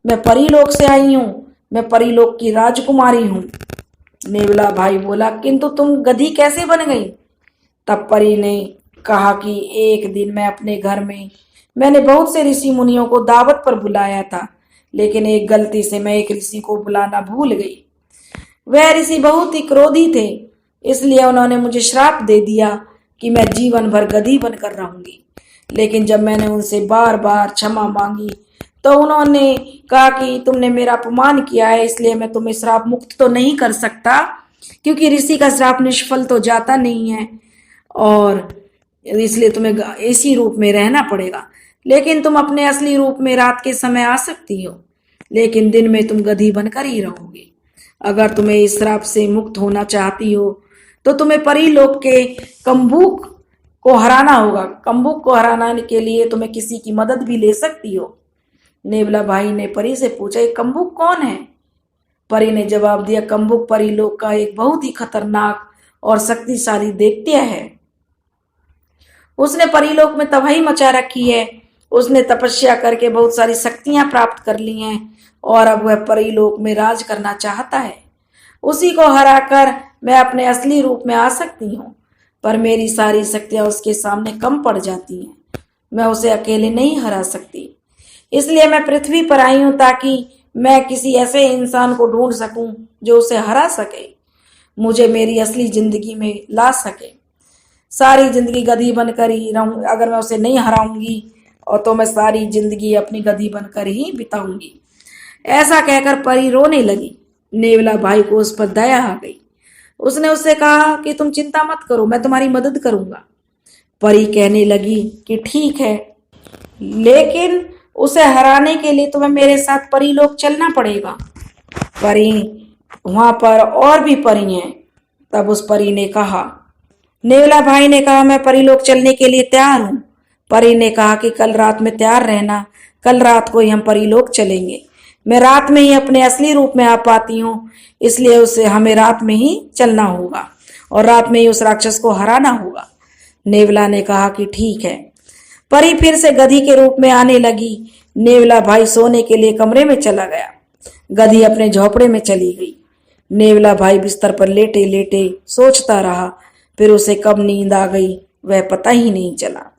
मैं परीलोक से आई हूँ। मैं परीलोक की राजकुमारी हूँ। नेवला भाई बोला, किंतु तुम गधी कैसे बन गई? तब परी ने कहा कि एक दिन मैं अपने घर में मैंने बहुत से ऋषि मुनियों को दावत पर बुलाया था, लेकिन एक गलती से मैं एक ऋषि को बुलाना भूल गई। वह ऋषि बहुत ही क्रोधी थे, इसलिए उन्होंने मुझे श्राप दे दिया कि मैं जीवन भर गधी बनकर रहूंगी। लेकिन जब मैंने उनसे बार बार क्षमा मांगी तो उन्होंने कहा कि तुमने मेरा अपमान किया है, इसलिए मैं तुम्हें श्राप मुक्त तो नहीं कर सकता, क्योंकि ऋषि का श्राप निष्फल तो जाता नहीं है, और इसलिए तुम्हें इसी रूप में रहना पड़ेगा। लेकिन तुम अपने असली रूप में रात के समय आ सकती हो, लेकिन दिन में तुम गधी बनकर ही रहोगे। अगर तुम्हें इस श्राप से मुक्त होना चाहती हो तो तुम्हें परीलोक के कम्बुक को हराना होगा। कम्बुक को हराने के लिए तुम्हें किसी की मदद भी ले सकती हो। नेवला भाई ने परी से पूछा, ये कम्बुक कौन है? परी ने जवाब दिया, कम्बुक परीलोक का एक बहुत ही खतरनाक और शक्तिशाली दैत्य है। उसने परीलोक में तबाही मचा रखी है। उसने तपस्या करके बहुत सारी शक्तियां प्राप्त कर ली हैं और अब वह परीलोक में राज करना चाहता है। उसी को हराकर मैं अपने असली रूप में आ सकती हूँ, पर मेरी सारी शक्तियां उसके सामने कम पड़ जाती हैं। मैं उसे अकेले नहीं हरा सकती, इसलिए मैं पृथ्वी पर आई हूँ ताकि मैं किसी ऐसे इंसान को ढूंढ सकूं जो उसे हरा सके, मुझे मेरी असली जिंदगी में ला सके। सारी जिंदगी गधी बनकर ही रहूं। अगर मैं उसे नहीं हराऊंगी और तो मैं सारी जिंदगी अपनी गधी बनकर ही बिताऊंगी। ऐसा कहकर परी रोने लगी। नेवला भाई को उस पर दया आ गई। उसने उससे कहा कि तुम चिंता मत करो, मैं तुम्हारी मदद करूंगा। परी कहने लगी कि ठीक है, लेकिन उसे हराने के लिए तुम्हें मेरे साथ परीलोक चलना पड़ेगा। परी, वहां पर और भी परी हैं। तब उस परी ने कहा, नेवला भाई ने कहा, मैं परीलोक चलने के लिए तैयार हूं। परी ने कहा कि कल रात में तैयार रहना, कल रात को ही हम परीलोक चलेंगे। मैं रात में ही अपने असली रूप में आ पाती हूँ, इसलिए उसे हमें रात में ही चलना होगा और रात में ही उस राक्षस को हराना होगा। नेवला ने कहा कि ठीक है। परी फिर से गधी के रूप में आने लगी। नेवला भाई सोने के लिए कमरे में चला गया। गधी अपने झोपड़े में चली गई। नेवला भाई बिस्तर पर लेटे लेटे सोचता रहा। फिर उसे कब नींद आ गई वह पता ही नहीं चला।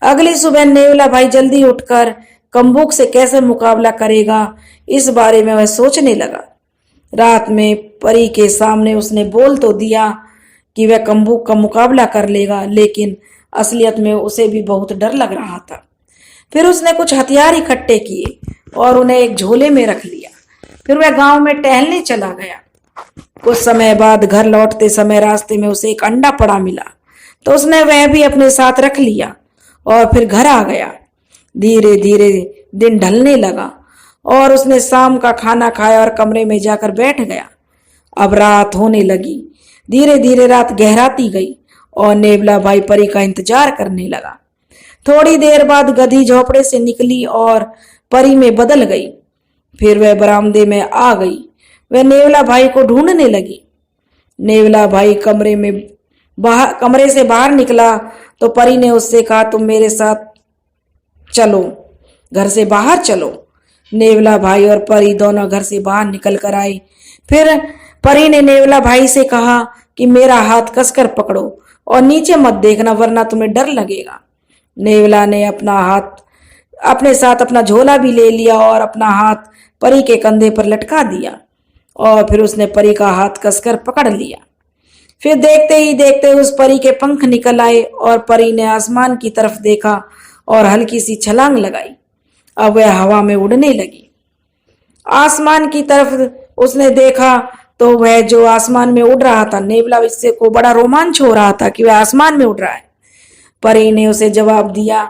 अगली सुबह नेवला भाई जल्दी उठकर कम्बुक से कैसे मुकाबला करेगा इस बारे में वह सोचने लगा। रात में परी के सामने उसने बोल तो दिया कि वह कम्बुक का मुकाबला कर लेगा, लेकिन असलियत में उसे भी बहुत डर लग रहा था। फिर उसने कुछ हथियार इकट्ठे किए और उन्हें एक झोले में रख लिया। फिर वह गांव में टहलने चला गया। कुछ समय बाद घर लौटते समय रास्ते में उसे एक अंडा पड़ा मिला, तो उसने वह भी अपने साथ रख लिया और फिर घर आ गया। धीरे धीरे दिन ढलने लगा और उसने शाम का खाना खाया और कमरे में जाकर बैठ गया। अब रात होने लगी। धीरे धीरे रात गहराती गई और नेवला भाई परी का इंतजार करने लगा। थोड़ी देर बाद गधी झोपड़े से निकली और परी में बदल गई। फिर वह बरामदे में आ गई। वह नेवला भाई को ढूंढने लगी। नेवला भाई कमरे से बाहर निकला तो परी ने उससे कहा, तुम मेरे साथ चलो, घर से बाहर चलो। नेवला भाई और परी दोनों घर से बाहर निकल कर आए। फिर परी ने नेवला भाई से कहा कि मेरा हाथ कसकर पकड़ो और नीचे मत देखना, वरना तुम्हें डर लगेगा। नेवला ने अपने साथ अपना झोला भी ले लिया और अपना हाथ परी के कंधे पर लटका दिया और फिर उसने परी का हाथ कसकर पकड़ लिया। फिर देखते ही देखते उस परी के पंख निकल आए और परी ने आसमान की तरफ देखा और हल्की सी छलांग लगाई। अब वह हवा में उड़ने लगी। आसमान की तरफ उसने देखा तो वह जो आसमान में उड़ रहा था, नेवला इससे को बड़ा रोमांच हो रहा था कि वह आसमान में उड़ रहा है। परी ने उसे जवाब दिया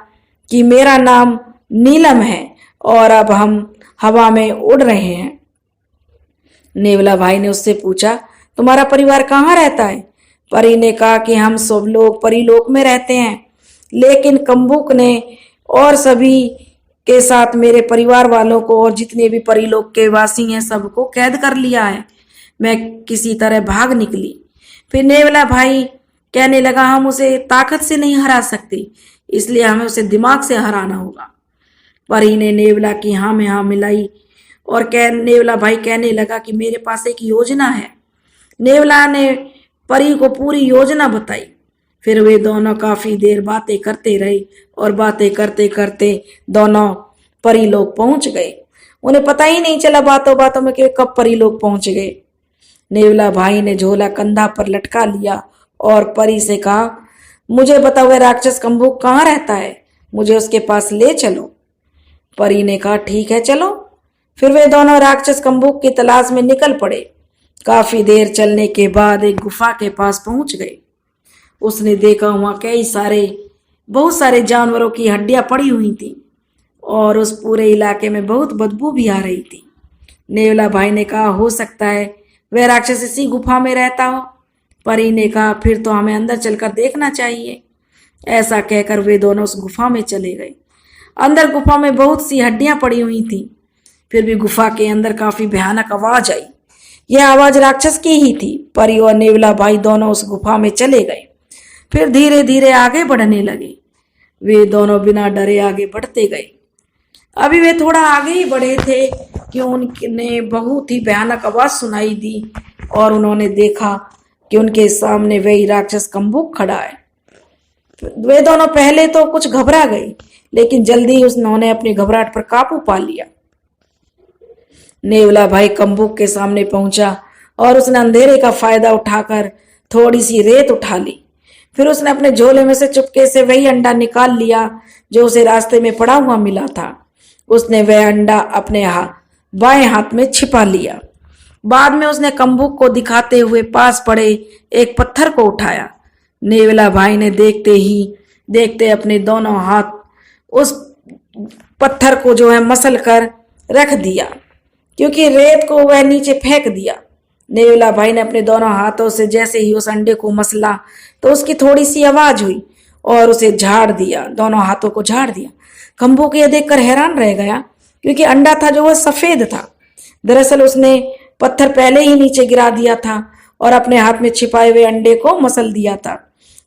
कि मेरा नाम नीलम है और अब हम हवा में उड़ रहे हैं। नेवला भाई ने उससे पूछा, तुम्हारा परिवार कहाँ रहता है? परी ने कहा कि हम सब लोग परीलोक में रहते हैं, लेकिन कम्बुक ने और सभी के साथ मेरे परिवार वालों को और जितने भी परीलोक के वासी हैं सबको कैद कर लिया है। मैं किसी तरह भाग निकली। फिर नेवला भाई कहने लगा, हम उसे ताकत से नहीं हरा सकते, इसलिए हमें उसे दिमाग से हराना होगा। परी ने नेवला की हाँ में हाँ मिलाई और नेवला भाई कहने लगा कि मेरे पास एक योजना है। नेवला ने परी को पूरी योजना बताई। फिर वे दोनों काफी देर बातें करते रहे और बातें करते करते दोनों परीलोक पहुंच गए। उन्हें पता ही नहीं चला बातों बातों में कि कब परीलोक पहुंच गए। नेवला भाई ने झोला कंधा पर लटका लिया और परी से कहा, मुझे बताओ वह राक्षस कम्बुक कहाँ रहता है, मुझे उसके पास ले चलो। परी ने कहा, ठीक है चलो। फिर वे दोनों राक्षस कम्बुक की तलाश में निकल पड़े। काफी देर चलने के बाद एक गुफा के पास पहुंच गए। उसने देखा वहां बहुत सारे जानवरों की हड्डियां पड़ी हुई थी और उस पूरे इलाके में बहुत बदबू भी आ रही थी। नेवला भाई ने कहा, हो सकता है वह राक्षस इसी गुफा में रहता हो। परी ने कहा, फिर तो हमें अंदर चलकर देखना चाहिए। ऐसा कहकर वे दोनों उस गुफा में चले गए। अंदर गुफा में बहुत सी हड्डियां पड़ी हुई थी। फिर भी गुफा के अंदर काफी भयानक आवाज आई। यह आवाज राक्षस की ही थी। परी और नेवला भाई दोनों उस गुफा में चले गए। फिर धीरे धीरे आगे बढ़ने लगे। वे दोनों बिना डरे आगे बढ़ते गए। अभी वे थोड़ा आगे ही बढ़े थे कि उन्हें बहुत ही भयानक आवाज सुनाई दी और उन्होंने देखा कि उनके सामने वही राक्षस कम्बुक खड़ा है। वे दोनों पहले तो कुछ घबरा गए, लेकिन जल्दी उन्होंने अपनी घबराहट पर काबू पा लिया। नेवला भाई कम्बुक के सामने पहुंचा और उसने अंधेरे का फायदा उठाकर थोड़ी सी रेत उठा ली। फिर उसने अपने झोले में से चुपके से वही अंडा निकाल लिया जो उसे रास्ते में पड़ा हुआ मिला था। उसने वह अंडा अपने बाएं हाथ में छिपा लिया। बाद में उसने कम्बुक को दिखाते हुए पास पड़े एक पत्थर को उठाया। नेवला भाई ने देखते अपने दोनों हाथ उस पत्थर को मसल कर रख दिया, क्योंकि रेत को वह नीचे फेंक दिया। नेवला भाई ने अपने दोनों हाथों से जैसे ही उस अंडे को मसला तो उसकी थोड़ी सी आवाज हुई और उसे झाड़ दिया, दोनों हाथों को झाड़ दिया। कम्बुक यह देखकर हैरान रह गया, क्योंकि अंडा था जो वह सफेद था। दरअसल उसने पत्थर पहले ही नीचे गिरा दिया था और अपने हाथ में छिपाए हुए अंडे को मसल दिया था,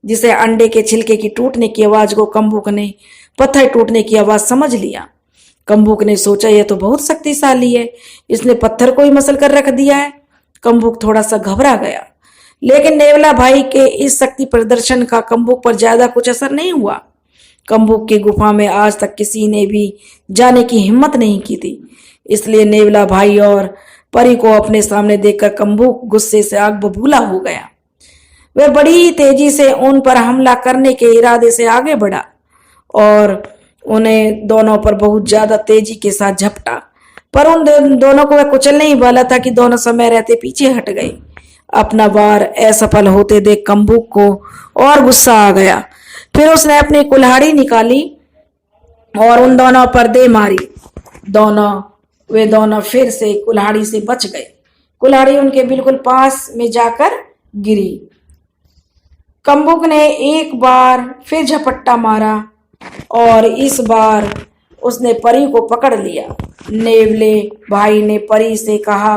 जिसे अंडे के छिलके की टूटने की आवाज को कम्बुक ने पत्थर टूटने की आवाज समझ लिया। कम्बुक ने सोचा, यह तो बहुत शक्तिशाली है, इसने पत्थर को ही मसल कर रख दिया है। कम्बुक थोड़ा सा घबरा गया, लेकिन नेवला भाई के इस शक्ति प्रदर्शन का कम्बुक पर ज्यादा कुछ असर नहीं हुआ। कम्बुक की गुफा में आज तक किसी ने भी जाने की हिम्मत नहीं की थी, इसलिए नेवला भाई और परी को अपने सामने देखकर कम्बुक गुस्से से आग बबूला हो गया। वह बड़ी तेजी से उन पर हमला करने के इरादे से आगे बढ़ा और उन्हें दोनों पर बहुत ज्यादा तेजी के साथ झपटा, पर उन दोनों को वह कुचलने ही वाला था कि दोनों समय रहते पीछे हट गए। अपना वार असफल होते देख कम्बुक को और गुस्सा आ गया। फिर उसने अपनी कुल्हाड़ी निकाली और उन दोनों पर दे मारी। वे दोनों फिर से कुल्हाड़ी से बच गए। कुल्हाड़ी उनके बिल्कुल पास में जाकर गिरी। कम्बुक ने एक बार फिर झपट्टा मारा और इस बार उसने परी को पकड़ लिया। नेवले भाई ने परी से कहा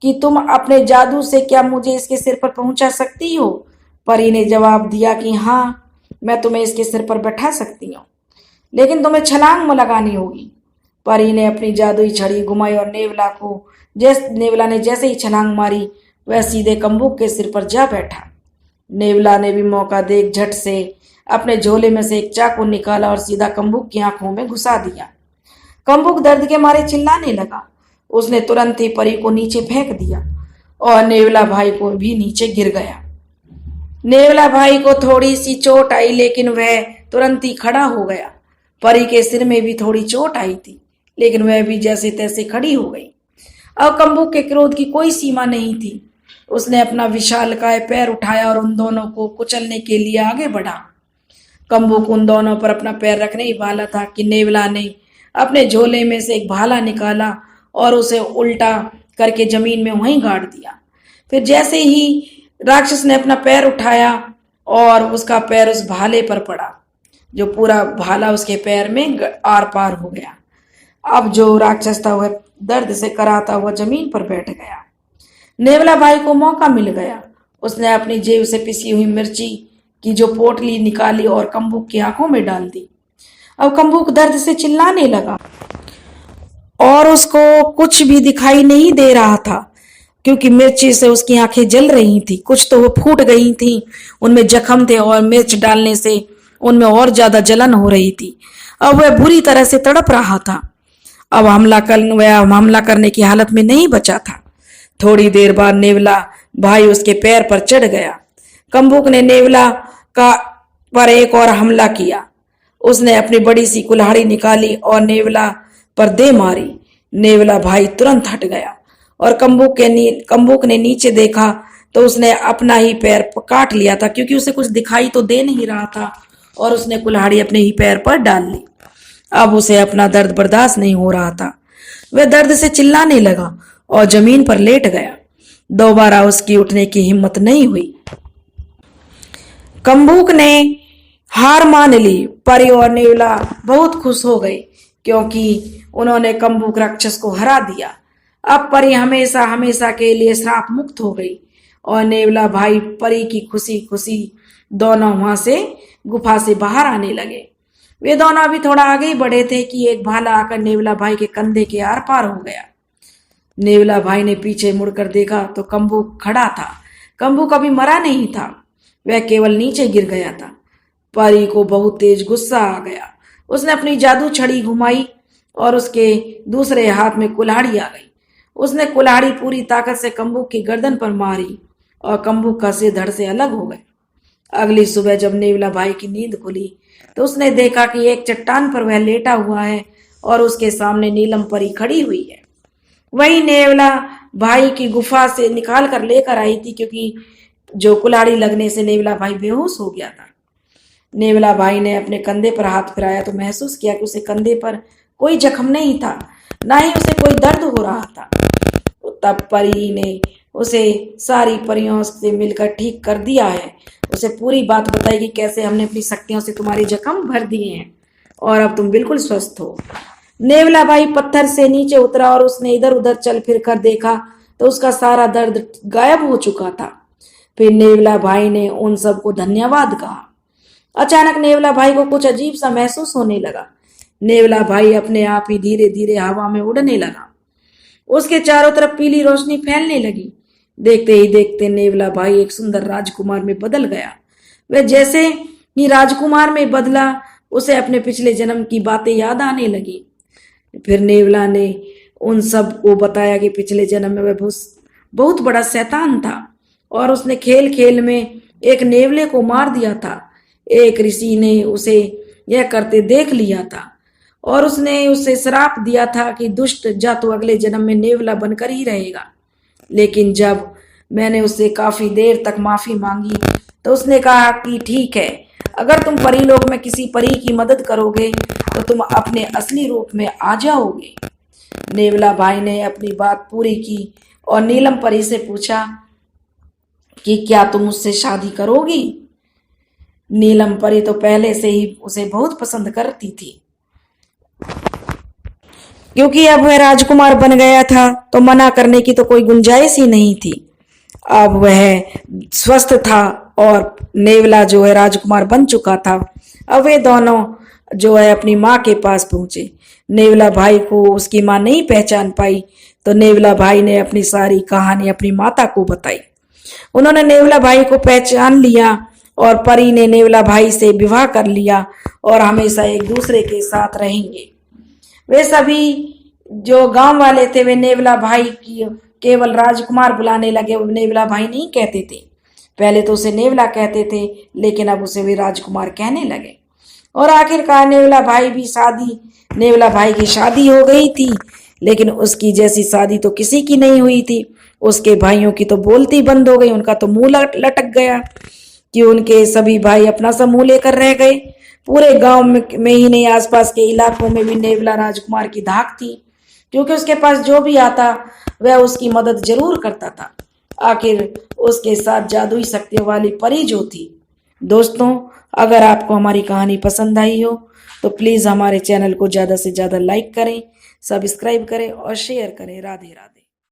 कि तुम अपने जादू से क्या मुझे इसके सिर पर पहुंचा सकती हो? परी ने जवाब दिया कि हाँ, मैं तुम्हें इसके सिर पर बैठा सकती हूँ, लेकिन तुम्हें छलांग लगानी होगी। परी ने अपनी जादुई छड़ी घुमाई और नेवला ने जैसे ही छलांग मारी वह सीधे कम्बुक के सिर पर जा बैठा। नेवला ने भी मौका देख झट से अपने झोले में से एक चाकू निकाला और सीधा कम्बुक की आंखों में घुसा दिया। कम्बुक दर्द के मारे चिल्लाने लगा। उसने तुरंत ही परी को नीचे फेंक दिया और नेवला भाई को भी नीचे गिर गया। नेवला भाई को थोड़ी सी चोट आई, लेकिन वह तुरंत ही खड़ा हो गया। परी के सिर में भी थोड़ी चोट आई थी, लेकिन वह भी जैसे तैसे खड़ी हो गई। अब कम्बुक के क्रोध की कोई सीमा नहीं थी। उसने अपना विशालकाय पैर उठाया और उन दोनों को कुचलने के लिए आगे बढ़ा। कम्बुक उन दोनों पर अपना पैर रखने ही वाला था कि नेवला ने अपने झोले में से एक भाला निकाला और उसे उल्टा करके जमीन में वहीं गाड़ दिया। फिर जैसे ही राक्षस ने अपना पैर उठाया और उसका पैर उस भाले पर पड़ा, जो पूरा भाला उसके पैर में आर पार हो गया। अब जो राक्षस था वह दर्द से कराहता हुआ जमीन पर बैठ गया। नेवला भाई को मौका मिल गया। उसने अपनी जेब से पिसी हुई मिर्ची की जो पोटली निकाली और कम्बुक की आंखों में डाल दी। अब कम्बुक दर्द से चिल्लाने लगा और उसको कुछ भी दिखाई नहीं दे रहा था, क्योंकि मिर्ची से उसकी आंखें जल रही थी। कुछ तो वो फूट गई थी, उनमें जख्म थे और मिर्च डालने से उनमें और ज्यादा जलन हो रही थी। अब वह बुरी तरह से तड़प रहा था। अब हमला करने की हालत में नहीं बचा था। थोड़ी देर बाद नेवला भाई उसके पैर पर चढ़ गया। कम्बुक ने नेवला पर एक और हमला किया। उसने अपनी बड़ी सी कुल्हाड़ी निकाली और नेवला पर दे मारी। नेवला भाई तुरंत हट गया और कम्बुक ने नीचे देखा तो उसने अपना ही पैर काट लिया था, क्योंकि उसे कुछ दिखाई तो दे नहीं रहा था और उसने कुल्हाड़ी अपने ही पैर पर डाल ली। अब उसे अपना दर्द बर्दाश्त नहीं हो रहा था। वह दर्द से चिल्लाने लगा और जमीन पर लेट गया। दोबारा उसकी उठने की हिम्मत नहीं हुई। कम्बुक ने हार मान ली। परी और नेवला बहुत खुश हो गई क्योंकि उन्होंने कम्बुक राक्षस को हरा दिया। अब परी हमेशा हमेशा के लिए श्राप मुक्त हो गई और नेवला भाई परी की खुशी खुशी दोनों वहां से गुफा से बाहर आने लगे। वे दोनों अभी थोड़ा आगे ही बढ़े थे कि एक भाला आकर नेवला भाई के कंधे के आर पार हो गया। नेवला भाई ने पीछे मुड़कर देखा तो कम्बुक खड़ा था। कम्बुक अभी मरा नहीं था, वह केवल नीचे गिर गया था। परी को बहुत तेज गुस्सा आ गया। उसने अपनी जादू छड़ी घुमाई और उसके दूसरे हाथ में कुल्हाड़ी आ गई। उसने कुल्हाड़ी पूरी ताकत से कम्बुक की गर्दन पर मारी और कम्बुक का सिर धड़ से अलग हो गया। अगली सुबह जब नेवला भाई की नींद खुली तो उसने देखा कि एक चट्टान पर वह लेटा हुआ है और उसके सामने नीलम परी खड़ी हुई है। वही नेवला भाई की गुफा से निकाल कर लेकर आई थी, क्योंकि जो कुल्हाड़ी लगने से नेवला भाई बेहोश हो गया था। नेवला भाई ने अपने कंधे पर हाथ फिराया तो महसूस किया कि उसे कंधे पर कोई जख्म नहीं था, ना ही उसे कोई दर्द हो रहा था। तब परी ने उसे सारी परियों से मिलकर ठीक कर दिया है। उसे पूरी बात बताई कि कैसे हमने अपनी शक्तियों से तुम्हारे जख्म भर दिए हैं और अब तुम बिल्कुल स्वस्थ हो। नेवला भाई पत्थर से नीचे उतरा और उसने इधर उधर चल फिर कर देखा तो उसका सारा दर्द गायब हो चुका था। फिर नेवला भाई ने उन सबको धन्यवाद कहा। अचानक नेवला भाई को कुछ अजीब सा महसूस होने लगा। नेवला भाई अपने आप ही धीरे धीरे हवा में उड़ने लगा। उसके चारों तरफ पीली रोशनी फैलने लगी। देखते ही देखते नेवला भाई एक सुंदर राजकुमार में बदल गया। वह जैसे ही राजकुमार में बदला उसे अपने पिछले जन्म की बातें याद आने लगी। फिर नेवला ने उन सब को बताया कि पिछले जन्म में वह बहुत बड़ा शैतान था और उसने खेल खेल में एक नेवले को मार दिया था। एक ऋषि ने उसे यह करते देख लिया था और उसने उसे श्राप दिया था कि दुष्ट जा तो अगले जन्म में नेवला बनकर ही रहेगा। लेकिन जब मैंने उससे काफी देर तक माफी मांगी तो उसने कहा कि ठीक है, अगर तुम परीलोक में किसी परी की मदद करोगे तो तुम अपने असली रूप में आ जाओगे। नेवला भाई ने अपनी बात पूरी की और नीलम परी से पूछा कि क्या तुम मुझसे शादी करोगी। नीलम परी तो पहले से ही उसे बहुत पसंद करती थी, क्योंकि अब वह राजकुमार बन गया था तो मना करने की तो कोई गुंजाइश ही नहीं थी। अब वह स्वस्थ था और नेवला जो है राजकुमार बन चुका था। अब वे दोनों जो है अपनी माँ के पास पहुंचे। नेवला भाई को उसकी माँ नहीं पहचान पाई तो नेवला भाई ने अपनी सारी कहानी अपनी माता को बताई। उन्होंने नेवला भाई को पहचान लिया और परी ने नेवला भाई से विवाह कर लिया और हमेशा एक दूसरे के साथ रहेंगे। वे सभी जो गांव वाले थे वे नेवला भाई की केवल राजकुमार बुलाने लगे। वो नेवला भाई नहीं कहते थे, पहले तो उसे नेवला कहते थे लेकिन अब उसे वे राजकुमार कहने लगे। और आखिरकार नेवला भाई की शादी हो गई थी, लेकिन उसकी जैसी शादी तो किसी की नहीं हुई थी। उसके भाइयों की तो बोलती बंद हो गई, उनका तो मुंह लटक गया कि उनके सभी भाई अपना सा मुंह लेकर रह गए। पूरे गांव में ही नहीं, आसपास के इलाकों में भी नेवला राजकुमार की धाक थी, क्योंकि उसके पास जो भी आता वह उसकी मदद जरूर करता था। आखिर उसके साथ जादुई शक्तियों वाली परी जो थी। दोस्तों, अगर आपको हमारी कहानी पसंद आई हो तो प्लीज़ हमारे चैनल को ज़्यादा से ज़्यादा लाइक करें, सब्सक्राइब करें और शेयर करें। राधे राधे।